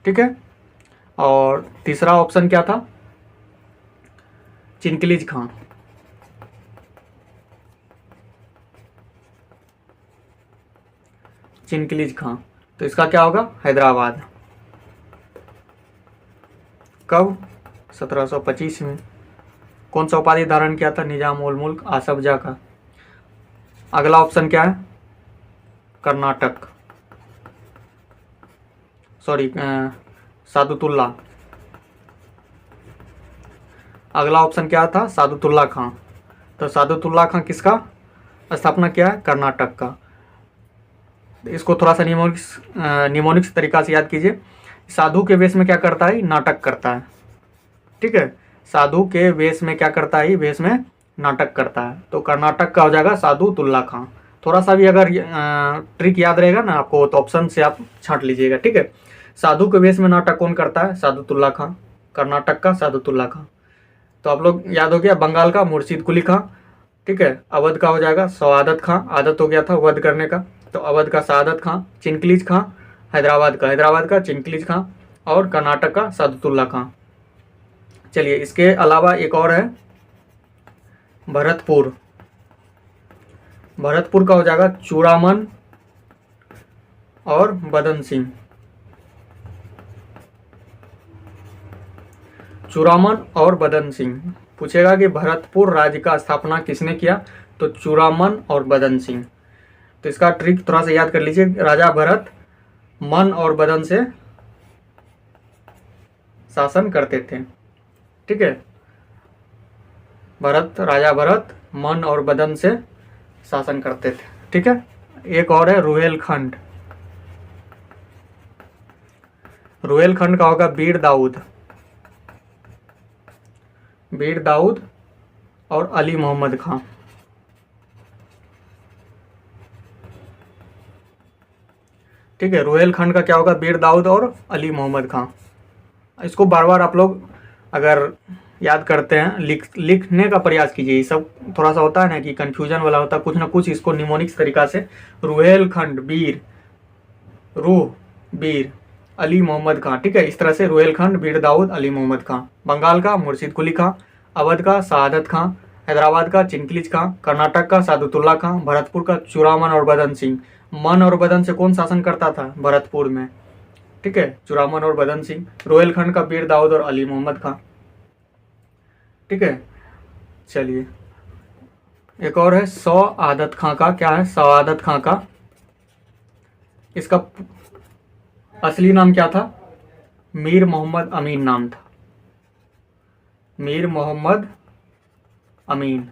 ठीक है। और तीसरा ऑप्शन क्या था? चिनकिलीज खां। चिनकिलीज खां, तो इसका क्या होगा? हैदराबाद। कब? 1725 में। कौन सा उपाधि धारण किया था? निजाम उल मुल्क आसफ जाह का। अगला ऑप्शन क्या है? कर्नाटक, सॉरी सादुतुल्ला। अगला ऑप्शन क्या था? सादुतुल्ला खां। तो सादुतुल्ला खां किसका स्थापना किया है? कर्नाटक का। इसको थोड़ा सा निमोनिक्स तरीका से याद कीजिए। साधु के वेश में क्या करता है? नाटक करता है। ठीक है, साधु के वेश में क्या करता है? वेश में नाटक करता है। तो कर्नाटक का हो जाएगा सादुतुल्ला खां। थोड़ा सा भी अगर ट्रिक याद रहेगा ना आपको तो ऑप्शन से आप छांट लीजिएगा। ठीक है, साधु के वेश में नाटक कौन करता है? सादुतुल्ला खां। कर्नाटक का सादुतुल्ला खां। तो आप लोग याद हो गया। बंगाल का मुर्शिद कुली खां। ठीक है, अवध का हो जाएगा सआदत खां। आदत हो गया था वध करने का, तो अवध का सआदत खां। चिनकिलीज खां हैदराबाद का चिनकिलीज खां। और कर्नाटक का सादुतुल्ला खां। चलिए, इसके अलावा एक और है भरतपुर। भरतपुर का हो जाएगा चूड़ामन और बदन सिंह। चूड़ामन और बदन सिंह। पूछेगा कि भरतपुर राज्य का स्थापना किसने किया? तो चूड़ामन और बदन सिंह। तो इसका ट्रिक थोड़ा सा याद कर लीजिए। राजा भरत मन और बदन से शासन करते थे। ठीक है, राजा भरत मन और बदन से शासन करते थे। ठीक है, एक और है रुहेलखंड। रुहेलखंड का होगा वीर दाऊद। वीर दाऊद और अली मोहम्मद खां। ठीक है, रुहेलखंड का क्या होगा? वीर दाऊद और अली मोहम्मद खां। इसको बार बार आप लोग अगर याद करते हैं लिखने का प्रयास कीजिए। ये सब थोड़ा सा होता है ना कि कंफ्यूजन वाला होता है, कुछ ना कुछ इसको निमोनिक्स तरीका से। रुहेलखंड वीर, रूह वीर, अली मोहम्मद खां। ठीक है, इस तरह से रुहेलखंड वीर दाऊद अली मोहम्मद खां। बंगाल का मुर्शिद कुली खां। अवध का सआदत खां। हैदराबाद का चिनकिलीज खां। कर्नाटक का सादुतुल्ला खां। भरतपुर का चूड़ामन और बदन सिंह। मन और बदन से कौन शासन करता था भरतपुर में? ठीक है, चूड़ामन और बदन सिंह। रुहेलखंड का वीर दाऊद और अली मोहम्मद खां। ठीक है, चलिए एक और है सआदत खां का। क्या है? सआदत खां का इसका असली नाम क्या था? मीर मोहम्मद अमीन नाम था। मीर मोहम्मद अमीन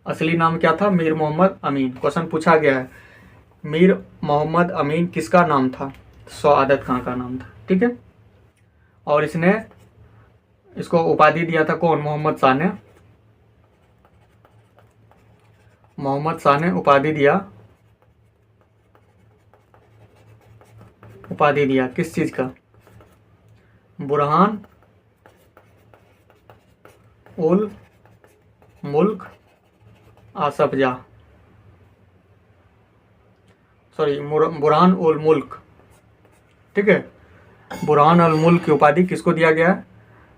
असली नाम क्या था? मीर मोहम्मद अमीन। क्वेश्चन पूछा गया है मीर मोहम्मद अमीन किसका नाम था? सआदत खां का नाम था। ठीक है, और इसको उपाधि दिया था कौन? मोहम्मद शाह ने। मोहम्मद शाह ने उपाधि दिया किस चीज का? बुरहान उल मुल्क आसफ जाह। सॉरी, बुरहान उल मुल्क। ठीक है, बुरहान उल मुल्क की उपाधि किसको दिया गया है?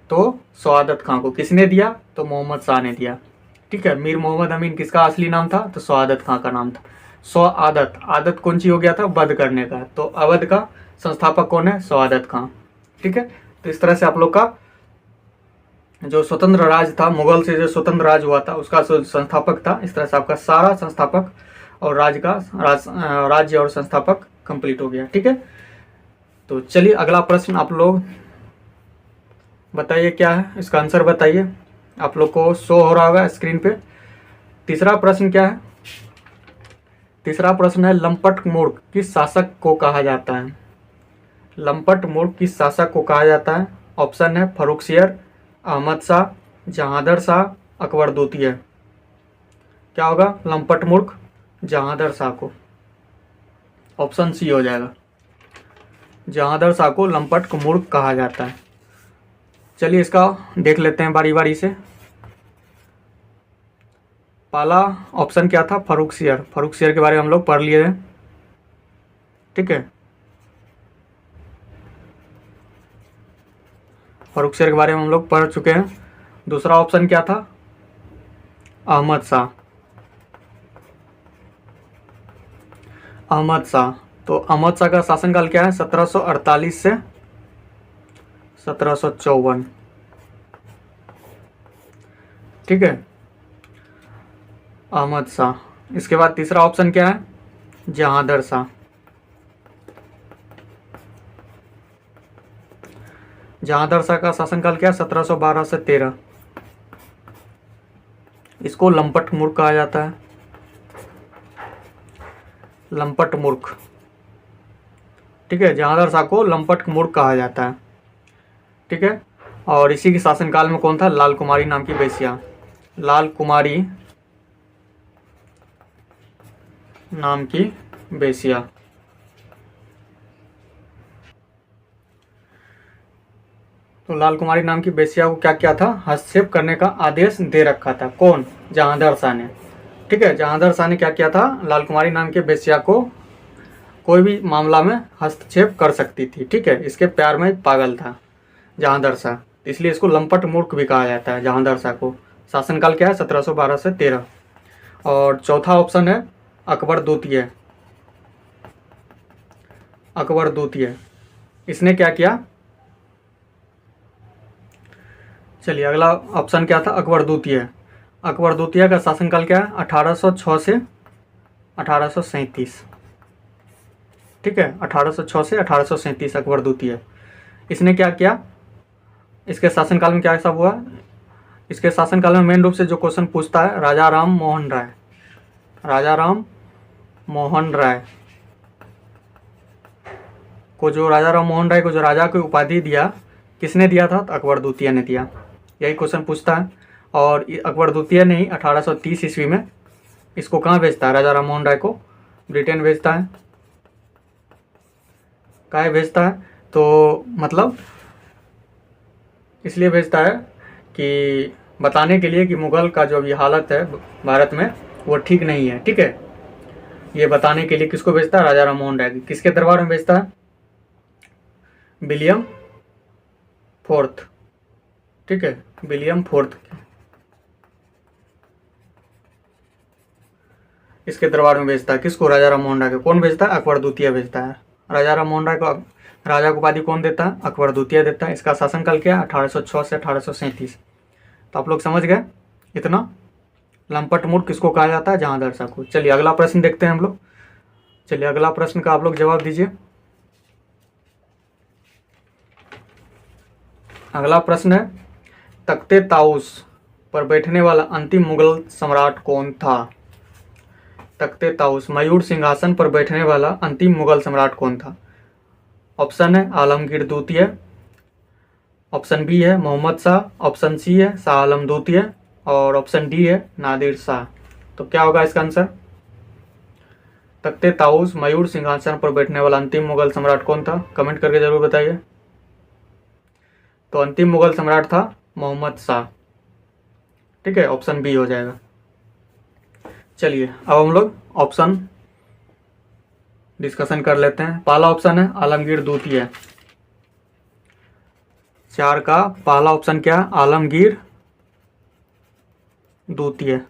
तो सआदत खां को। किसने दिया? तो मोहम्मद शाह ने दिया। ठीक है, मीर मोहम्मद अमीन किसका असली नाम था? तो सआदत खां का नाम था। सआदत, आदत कौन सी हो गया था? वध करने का। तो अवध का संस्थापक कौन है? सआदत खां। ठीक है, तो इस तरह से आप लोग का जो स्वतंत्र राज था, मुगल से जो स्वतंत्र राज हुआ था उसका संस्थापक था। इस तरह से आपका सारा संस्थापक और राज्य और संस्थापक कंप्लीट हो गया। ठीक है, तो चलिए अगला प्रश्न आप लोग बताइए क्या है, इसका आंसर बताइए। आप लोग को शो हो रहा होगा स्क्रीन पे। तीसरा प्रश्न क्या है? तीसरा प्रश्न है लंपट मूर्ख किस शासक को कहा जाता है? लंपट मूर्ख किस शासक को कहा जाता है? ऑप्शन है फर्रुखसियर, अहमद शाह, जहांदर शाह, अकबर द्वितीय। क्या होगा? लंपट मूर्ख जहांदर शाह को। ऑप्शन सी हो जाएगा। जहांदर शाह को लंपट मूर्ख कहा जाता है। चलिए इसका देख लेते हैं बारी बारी से। पहला ऑप्शन क्या था? फर्रुखसियर। फर्रुखसियर के बारे में हम लोग पढ़ लिए हैं। ठीक है, फर्रुखसियर के बारे में हम लोग पढ़ चुके हैं। दूसरा ऑप्शन क्या था? अहमद शाह। अहमद शाह। तो अहमद शाह का शासनकाल क्या है? 1748 से 1754। ठीक है, अहमद शाह। इसके बाद तीसरा ऑप्शन क्या है? जहांदर शाह। जहांदर शाह का शासनकाल क्या है? 1712 से 13। इसको लंपट मूर्ख कहा जाता है, लंपट मूर्ख। ठीक है, जहांदर शाह को लंपट मूर्ख कहा जाता है। ठीक है, और इसी के शासनकाल में कौन था? लाल कुमारी नाम की वेश्या। लाल कुमारी नाम की वेश्या। तो लाल कुमारी नाम की वेश्या को क्या किया था? हस्तक्षेप करने का आदेश दे रखा था। कौन? जहांदर शाह ने। ठीक है, जहांदर शाह ने क्या किया था? लाल कुमारी नाम के वेश्या को कोई भी मामला में हस्तक्षेप कर सकती थी। ठीक है, इसके प्यार में पागल था जहांदर शाह, इसलिए इसको लंपट मूर्ख भी कहा जाता है जहांदर शाह को। शासनकाल क्या है? 1712 से 13। और चौथा ऑप्शन है अकबर द्वितीय। अकबर द्वितीय, इसने क्या किया? चलिए, अगला ऑप्शन क्या था? अकबर द्वितीय। अकबर द्वितीय का शासनकाल क्या है? 1806 से 1837। ठीक है, 1806 से 1837 अकबर द्वितीय। इसने क्या किया? इसके शासनकाल में क्या सब हुआ? इसके शासनकाल में मेन रूप से जो क्वेश्चन पूछता है, राजा राम मोहन राय। राजा राम मोहन राय को जो राजा की उपाधि दिया, किसने दिया था? तो अकबर द्वितीय ने दिया। यही क्वेश्चन पूछता है। और अकबर द्वितीय ने ही 1830 ईस्वी में इसको कहाँ भेजता है? राजा राम मोहन राय को ब्रिटेन भेजता है। कहाँ भेजता है? तो मतलब इसलिए भेजता है कि बताने के लिए कि मुगल का जो अभी हालत है भारत में वो ठीक नहीं है। ठीक है, ये बताने के लिए किसको भेजता है? राजा राम मोहन राय। किसके दरबार में भेजता है? William fourth. ठीक है, विलियम फोर्थ इसके दरबार में भेजता है। किसको? राजा राम मोहन राय को। कौन भेजता है? अकबर द्वितीय भेजता है। राजा राम मोहन राय को राजा को उपाधि कौन देता है? अकबर द्वितीय देता है। इसका शासनकाल क्या है? 1806 से 1837। तो आप लोग समझ गए इतना। लंपट मूर्ख किसको कहा जाता है? जहांदर शाह को। चलिए अगला प्रश्न देखते हैं हम लोग। चलिए अगला प्रश्न का आप लोग जवाब दीजिए। अगला प्रश्न है, तख्ते ताउस पर बैठने वाला अंतिम मुगल सम्राट कौन था? तख्ते ताउस, मयूर सिंहासन पर बैठने वाला अंतिम मुगल सम्राट कौन था? ऑप्शन है आलमगीर द्वितीय, ऑप्शन बी है मोहम्मद शाह, ऑप्शन सी है शाह आलम द्वितीय, और ऑप्शन डी है नादिर शाह। तो क्या होगा इसका आंसर? तख्ते ताउस मयूर सिंहासन पर बैठने वाला अंतिम मुगल सम्राट कौन था? कमेंट करके जरूर बताइए। तो अंतिम मुगल सम्राट था मोहम्मद शाह। ठीक है, ऑप्शन बी हो जाएगा। चलिए अब हम लोग ऑप्शन डिस्कशन कर लेते हैं। पहला ऑप्शन है आलमगीर द्वितीय। 4 का पहला ऑप्शन क्या है? आलमगीर द्वितीय।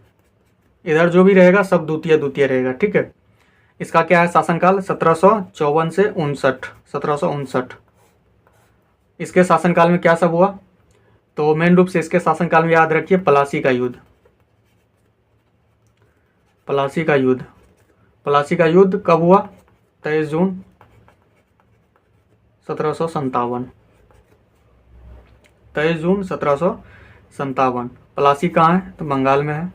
इधर जो भी रहेगा सब द्वितीय द्वितीय रहेगा। ठीक है, इसका क्या है शासनकाल? 1754 से 59। 1759। इसके शासनकाल में क्या सब हुआ? तो मेन रूप से इसके शासनकाल में याद रखिए प्लासी का युद्ध। प्लासी का युद्ध। प्लासी का युद्ध कब हुआ? 23 जून 1757। 23 जून 1757। प्लासी कहाँ है? तो बंगाल में है।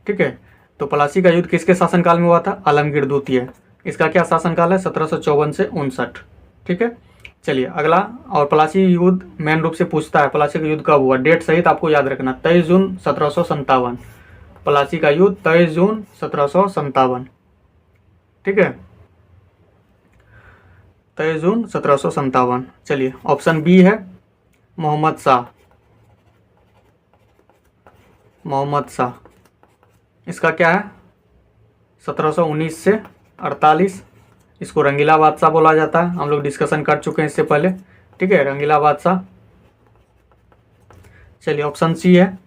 ठीक है, तो प्लासी का युद्ध किसके शासनकाल में हुआ था? आलमगीर द्वितीय। इसका क्या शासनकाल है? 1754 से 59। ठीक है, चलिए अगला। और प्लासी युद्ध मेन रूप से पूछता है प्लासी का युद्ध कब हुआ, डेट सहित आपको याद रखना। 23 जून 1757। प्लासी का युद्ध 23 जून 1757। ठीक है, 23 जून 1757। चलिए ऑप्शन बी है मोहम्मद शाह। मोहम्मद शाह, इसका क्या है? 1719 से 48। इसको रंगीला बादशाह बोला जाता है, हम लोग डिस्कशन कर चुके हैं इससे पहले। ठीक है, रंगीला बादशाह। चलिए ऑप्शन सी है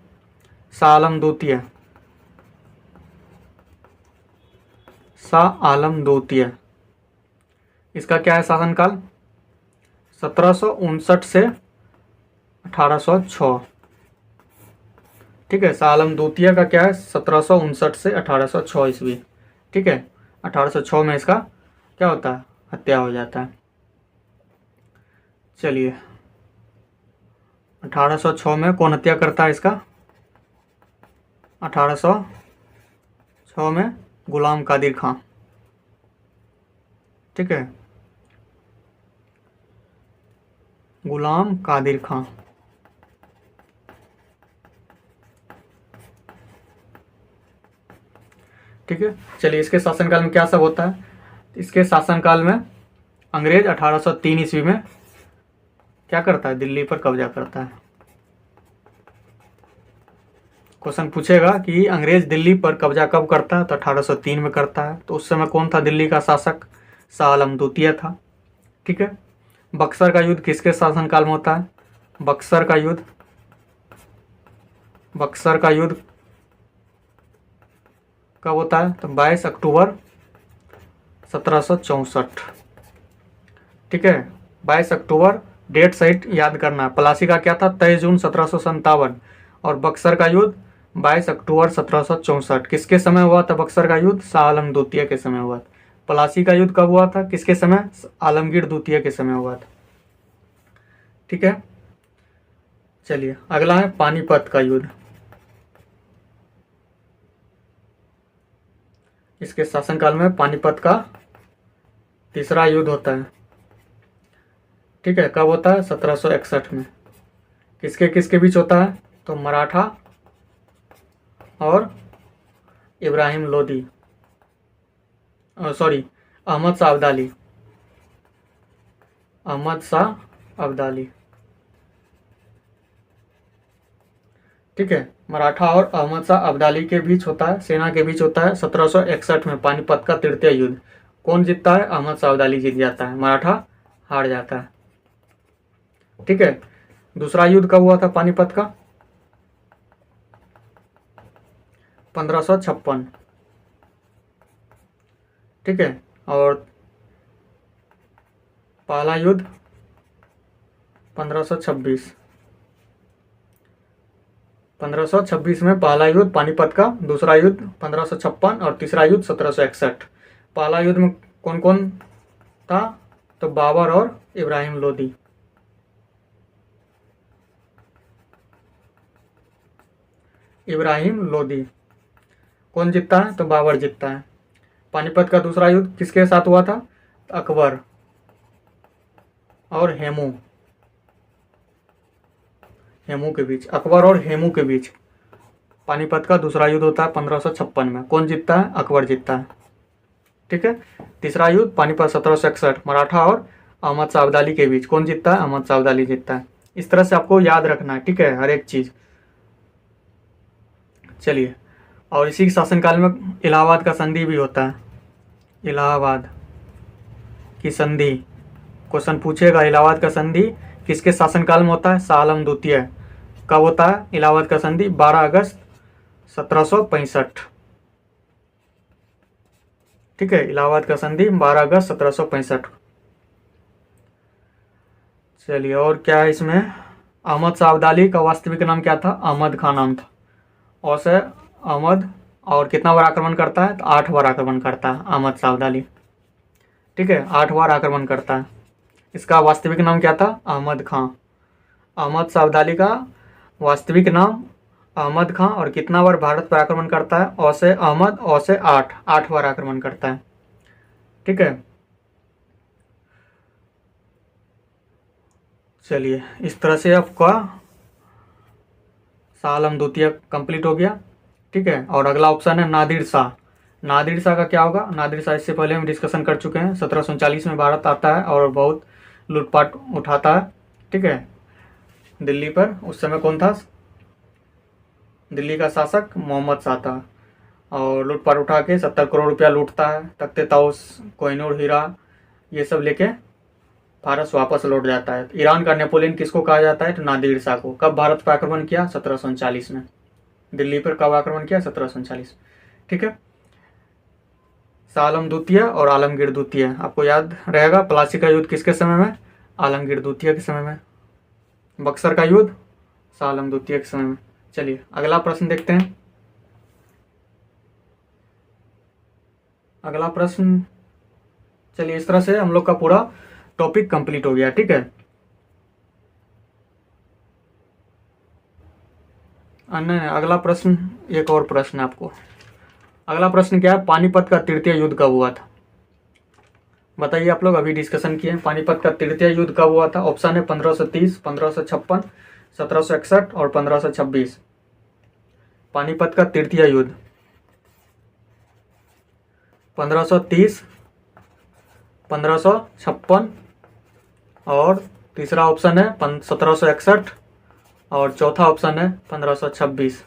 शाह आलम द्वितीय। शाह आलम द्वितीय, इसका क्या है शासनकाल? 1759 से 1806। ठीक है, शाह आलम द्वितीय का क्या है? 1759 से 1806 ईस्वी। ठीक है, 1806 में इसका क्या होता है? हत्या हो जाता है। चलिए 1806 में कौन हत्या करता है इसका? 1806 में गुलाम कादिर खां। ठीक है, गुलाम कादिर खां। ठीक है, चलिए इसके शासनकाल में क्या सब होता है? इसके शासनकाल में अंग्रेज 1803 ईस्वी में क्या करता है? दिल्ली पर कब्जा करता है। क्वेश्चन पूछेगा कि अंग्रेज दिल्ली पर कब्जा कब करता है, तो 1803 में करता है। तो उस समय कौन था दिल्ली का शासक? शाह आलम द्वितीय था। ठीक है, बक्सर का युद्ध किसके शासनकाल में होता है? बक्सर का युद्ध, बक्सर का युद्ध कब होता है? तो 22 अक्टूबर 1764। ठीक है, 22 अक्टूबर, डेट सहित याद करना है। प्लासी का क्या था? 23 जून 1757। और बक्सर का युद्ध 22 अक्टूबर 1764। किसके समय हुआ था बक्सर का युद्ध? शाह आलम द्वितीय के समय हुआ था। प्लासी का युद्ध कब हुआ था? किसके समय? आलमगीर द्वितीय के समय हुआ था। ठीक है, चलिए अगला है पानीपत का युद्ध। इसके शासनकाल में पानीपत का तीसरा युद्ध होता है। ठीक है, कब होता है? 1761 में। किसके किसके बीच होता है? तो मराठा और इब्राहिम लोदी, सॉरी अहमद शाह अब्दाली, अहमद शाह अब्दाली। ठीक है, मराठा और अहमद शाह अब्दाली के बीच होता है, सेना के बीच होता है 1761 में पानीपत का तृतीय युद्ध। कौन जीतता है? अहमद शाह अब्दाली जीत जाता है, मराठा हार जाता है। ठीक है, दूसरा युद्ध कब हुआ था पानीपत का? 1556। ठीक है, और पहला युद्ध 1526। 1526 में पहला युद्ध पानीपत का, दूसरा युद्ध 1556 और तीसरा युद्ध 1761। पहला युद्ध में कौन कौन था? तो बाबर और इब्राहिम लोदी। इब्राहिम लोदी। कौन जीतता है? तो बाबर जीतता है। पानीपत का दूसरा युद्ध किसके साथ हुआ था? अकबर और हेमू, हेमू के बीच, अकबर और हेमू के बीच पानीपत का दूसरा युद्ध होता है 1556 में। कौन जीतता है? अकबर जीतता है। ठीक है, तीसरा युद्ध पानीपत 1761, मराठा और अहमद शाह अब्दाली के बीच। कौन जीतता है? अहमद शाह अब्दाली जीतता है। इस तरह से आपको याद रखना है। ठीक है, हर एक चीज़। चलिए, और इसी के शासनकाल में इलाहाबाद का संधि भी होता है। इलाहाबाद की संधि, क्वेश्चन पूछेगा इलाहाबाद का संधि किसके शासनकाल में होता है? शाह आलम द्वितीय। कब होता है इलाहाबाद का संधि? 12 अगस्त 1765। ठीक है, इलाहाबाद का संधि 12 अगस्त 1765। चलिए, और क्या है इसमें? अहमद शाह अब्दाली का वास्तविक नाम क्या था? अहमद खान नाम था। और से अहमद, और कितना बार आक्रमण करता है? तो 8 बार आक्रमण करता है अहमद शाह अब्दाली। ठीक है, 8 बार आक्रमण करता है। इसका वास्तविक नाम क्या था? अहमद खां। अहमद शाह अब्दाली का वास्तविक नाम अहमद खां, और कितना बार भारत पर आक्रमण करता है? औ से अहमद, औ से 8 बार आक्रमण करता है। ठीक है, चलिए इस तरह से आपका शाह आलम द्वितीय कंप्लीट हो गया। ठीक है, और अगला ऑप्शन है नादिर शाह। नादिर शाह का क्या होगा? नादिर शाह इससे पहले हम डिस्कशन कर चुके हैं। 1739 में भारत आता है और बहुत लूटपाट उठाता है। ठीक है, दिल्ली पर उस समय कौन था? दिल्ली का शासक मोहम्मद शाह था। और लूटपाट उठा के 70 करोड़ रुपया लूटता है। तख्ते ताउस, कोहिनूर हीरा, ये सब लेके फारस वापस लौट जाता है। ईरान का नेपोलियन किसको कहा जाता है? तो नादिर शाह को। कब भारत पर आक्रमण किया? 1739 में। दिल्ली पर कब आक्रमण किया? 1739। ठीक है। शाह आलम द्वितीय और आलमगीर द्वितीय, आपको याद रहेगा। प्लासी का युद्ध किसके समय में? आलमगीर द्वितीय के समय में। बक्सर का युद्ध शाह आलम द्वितीय के समय में। चलिए अगला प्रश्न देखते हैं। अगला प्रश्न, चलिए इस तरह से हम लोग का पूरा टॉपिक कंप्लीट हो गया। ठीक है। नहीं, अगला प्रश्न, एक और प्रश्न आपको। अगला प्रश्न क्या है? पानीपत का तृतीय युद्ध कब हुआ था? बताइए। आप लोग अभी डिस्कशन किए, पानीपत का तृतीय युद्ध कब हुआ था? ऑप्शन है 1530, 1556, 1761 और 1526। पानीपत का तृतीय युद्ध 1530, 1556 और तीसरा ऑप्शन है 1761 और चौथा ऑप्शन है 1526।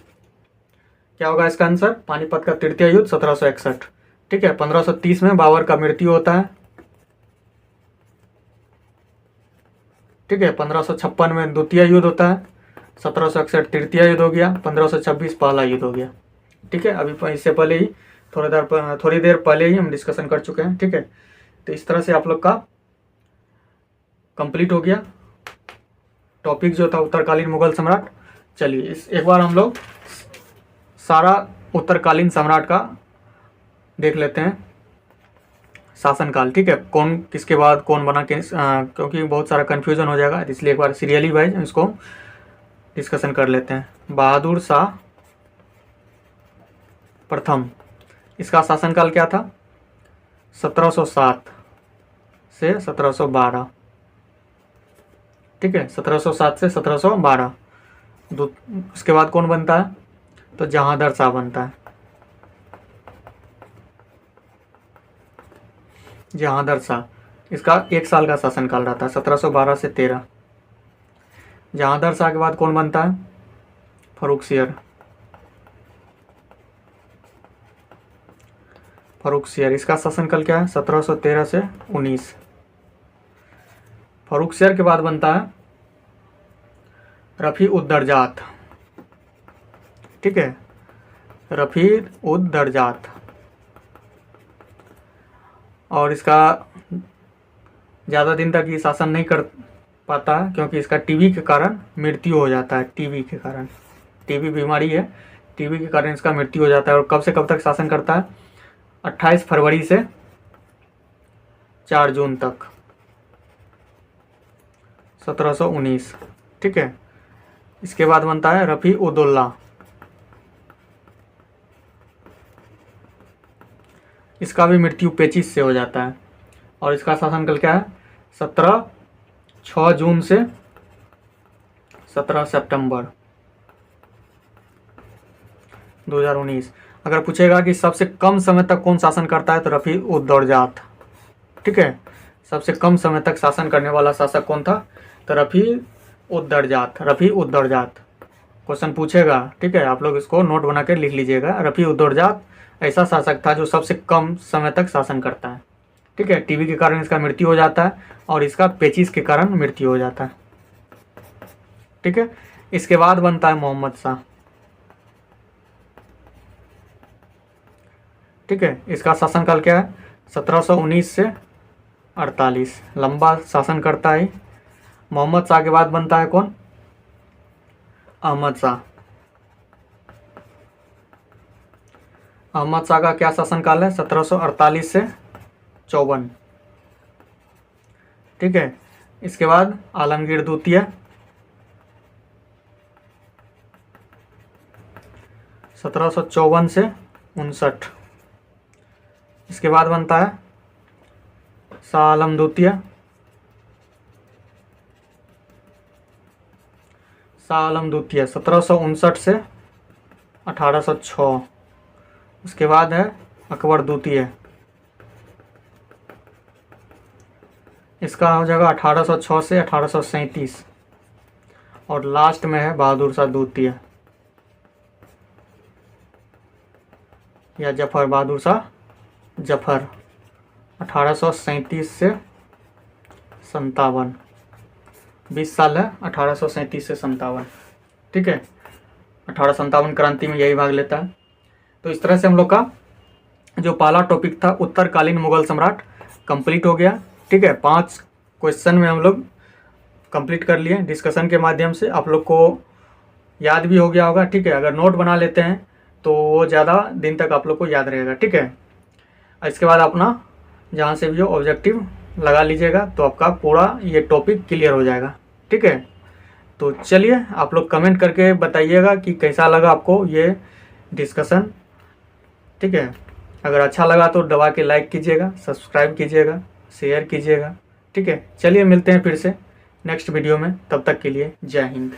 क्या होगा इसका आंसर? पानीपत का तृतीय युद्ध 1761। ठीक है। 1530 में बाबर का मृत्यु होता है। ठीक है। 1556 में द्वितीय युद्ध होता है। 1761 तृतीय युद्ध हो गया। 1526 पहला युद्ध हो गया। ठीक है। अभी इससे पहले ही थोड़ी देर पहले ही हम डिस्कशन कर चुके हैं। ठीक है। तो इस तरह से आप लोग का कंप्लीट हो गया टॉपिक जो था उत्तरकालीन मुगल सम्राट। चलिए एक बार हम लोग सारा उत्तरकालीन सम्राट का देख लेते हैं, शासनकाल। ठीक है। कौन किसके बाद कौन बना, क्योंकि बहुत सारा कन्फ्यूजन हो जाएगा, इसलिए एक बार सीरियली वाइज इसको डिस्कशन कर लेते हैं। बहादुर शाह प्रथम, इसका शासनकाल क्या था? 1707 से 1712। ठीक है। 1707 से 1712। उसके बाद कौन बनता है? तो जहांगीर शाह बनता है। जहांगीर शाह, इसका 1 साल का शासनकाल रहता है, 1712 से 13। जहांगीर शाह के बाद कौन बनता है? फर्रुखसियर। फर्रुखसियर, इसका शासनकाल क्या है? 1713 से 19। फर्रुखसियर के बाद बनता है रफी उद दरजात। ठीक है। रफी उद दरजात, और इसका ज़्यादा दिन तक ये शासन नहीं कर पाता है, क्योंकि इसका टीबी के कारण मृत्यु हो जाता है। टीबी के कारण, टीबी बीमारी है, टीबी के कारण इसका मृत्यु हो जाता है। और कब से कब तक शासन करता है? 28 फरवरी से 4 जून तक, 1719। ठीक है। इसके बाद बनता है रफ़ी उद-दौला। इसका भी मृत्यु पेचिश से हो जाता है। और इसका शासनकाल क्या है? 6 जून से 17 सितंबर 2019। अगर पूछेगा कि सबसे कम समय तक कौन शासन करता है, तो रफ़ी उद दरजात। ठीक है। सबसे कम समय तक शासन करने वाला शासक कौन था? तो रफ़ी उद दरजात। रफ़ी उद दरजात क्वेश्चन पूछेगा। ठीक है। आप लोग इसको नोट बना के लिख लीजिएगा। रफ़ी उद दरजात ऐसा शासक था जो सबसे कम समय तक शासन करता है। ठीक है। टीबी के कारण इसका मृत्यु हो जाता है, और इसका पेचिश के कारण मृत्यु हो जाता है। ठीक है। इसके बाद बनता है मोहम्मद शाह। ठीक है। इसका शासनकाल क्या है? 1719 से 48, लंबा शासन करता है। मोहम्मद शाह के बाद बनता है कौन? अहमद शाह। अहमद शाह का क्या शासनकाल है? 1748 से 54। ठीक है। इसके बाद आलमगीर द्वितीय, 1754 से 59। इसके बाद बनता है शाह आलम द्वितीय। शाह आलम द्वितीय 1759 से 1806। उसके बाद है अकबर द्वितीय, इसका हो जाएगा 1806 से 1837। और लास्ट में है बहादुर शाह द्वितीय या जफर, बहादुर शाह जफर, 1837 से 57, 20 साल है 1837 से 57, ठीक है। 1857 क्रांति में यही भाग लेता है। तो इस तरह से हम लोग का जो पहला टॉपिक था उत्तरकालीन मुगल सम्राट कंप्लीट हो गया, ठीक है। 5 क्वेश्चन में हम लोग कंप्लीट कर लिए डिस्कशन के माध्यम से। आप लोग को याद भी हो गया होगा, ठीक है। अगर नोट बना लेते हैं तो वो ज़्यादा दिन तक आप लोग को याद रहेगा, ठीक है। इसके बाद अपना जहाँ से भी जो ऑब्जेक्टिव लगा लीजिएगा तो आपका पूरा ये टॉपिक क्लियर हो जाएगा, ठीक है। तो चलिए आप लोग कमेंट करके बताइएगा कि कैसा लगा आपको ये डिस्कशन, ठीक है। अगर अच्छा लगा तो दबा के लाइक कीजिएगा, सब्सक्राइब कीजिएगा, शेयर कीजिएगा, ठीक है। चलिए मिलते हैं फिर से नेक्स्ट वीडियो में, तब तक के लिए जय हिंद।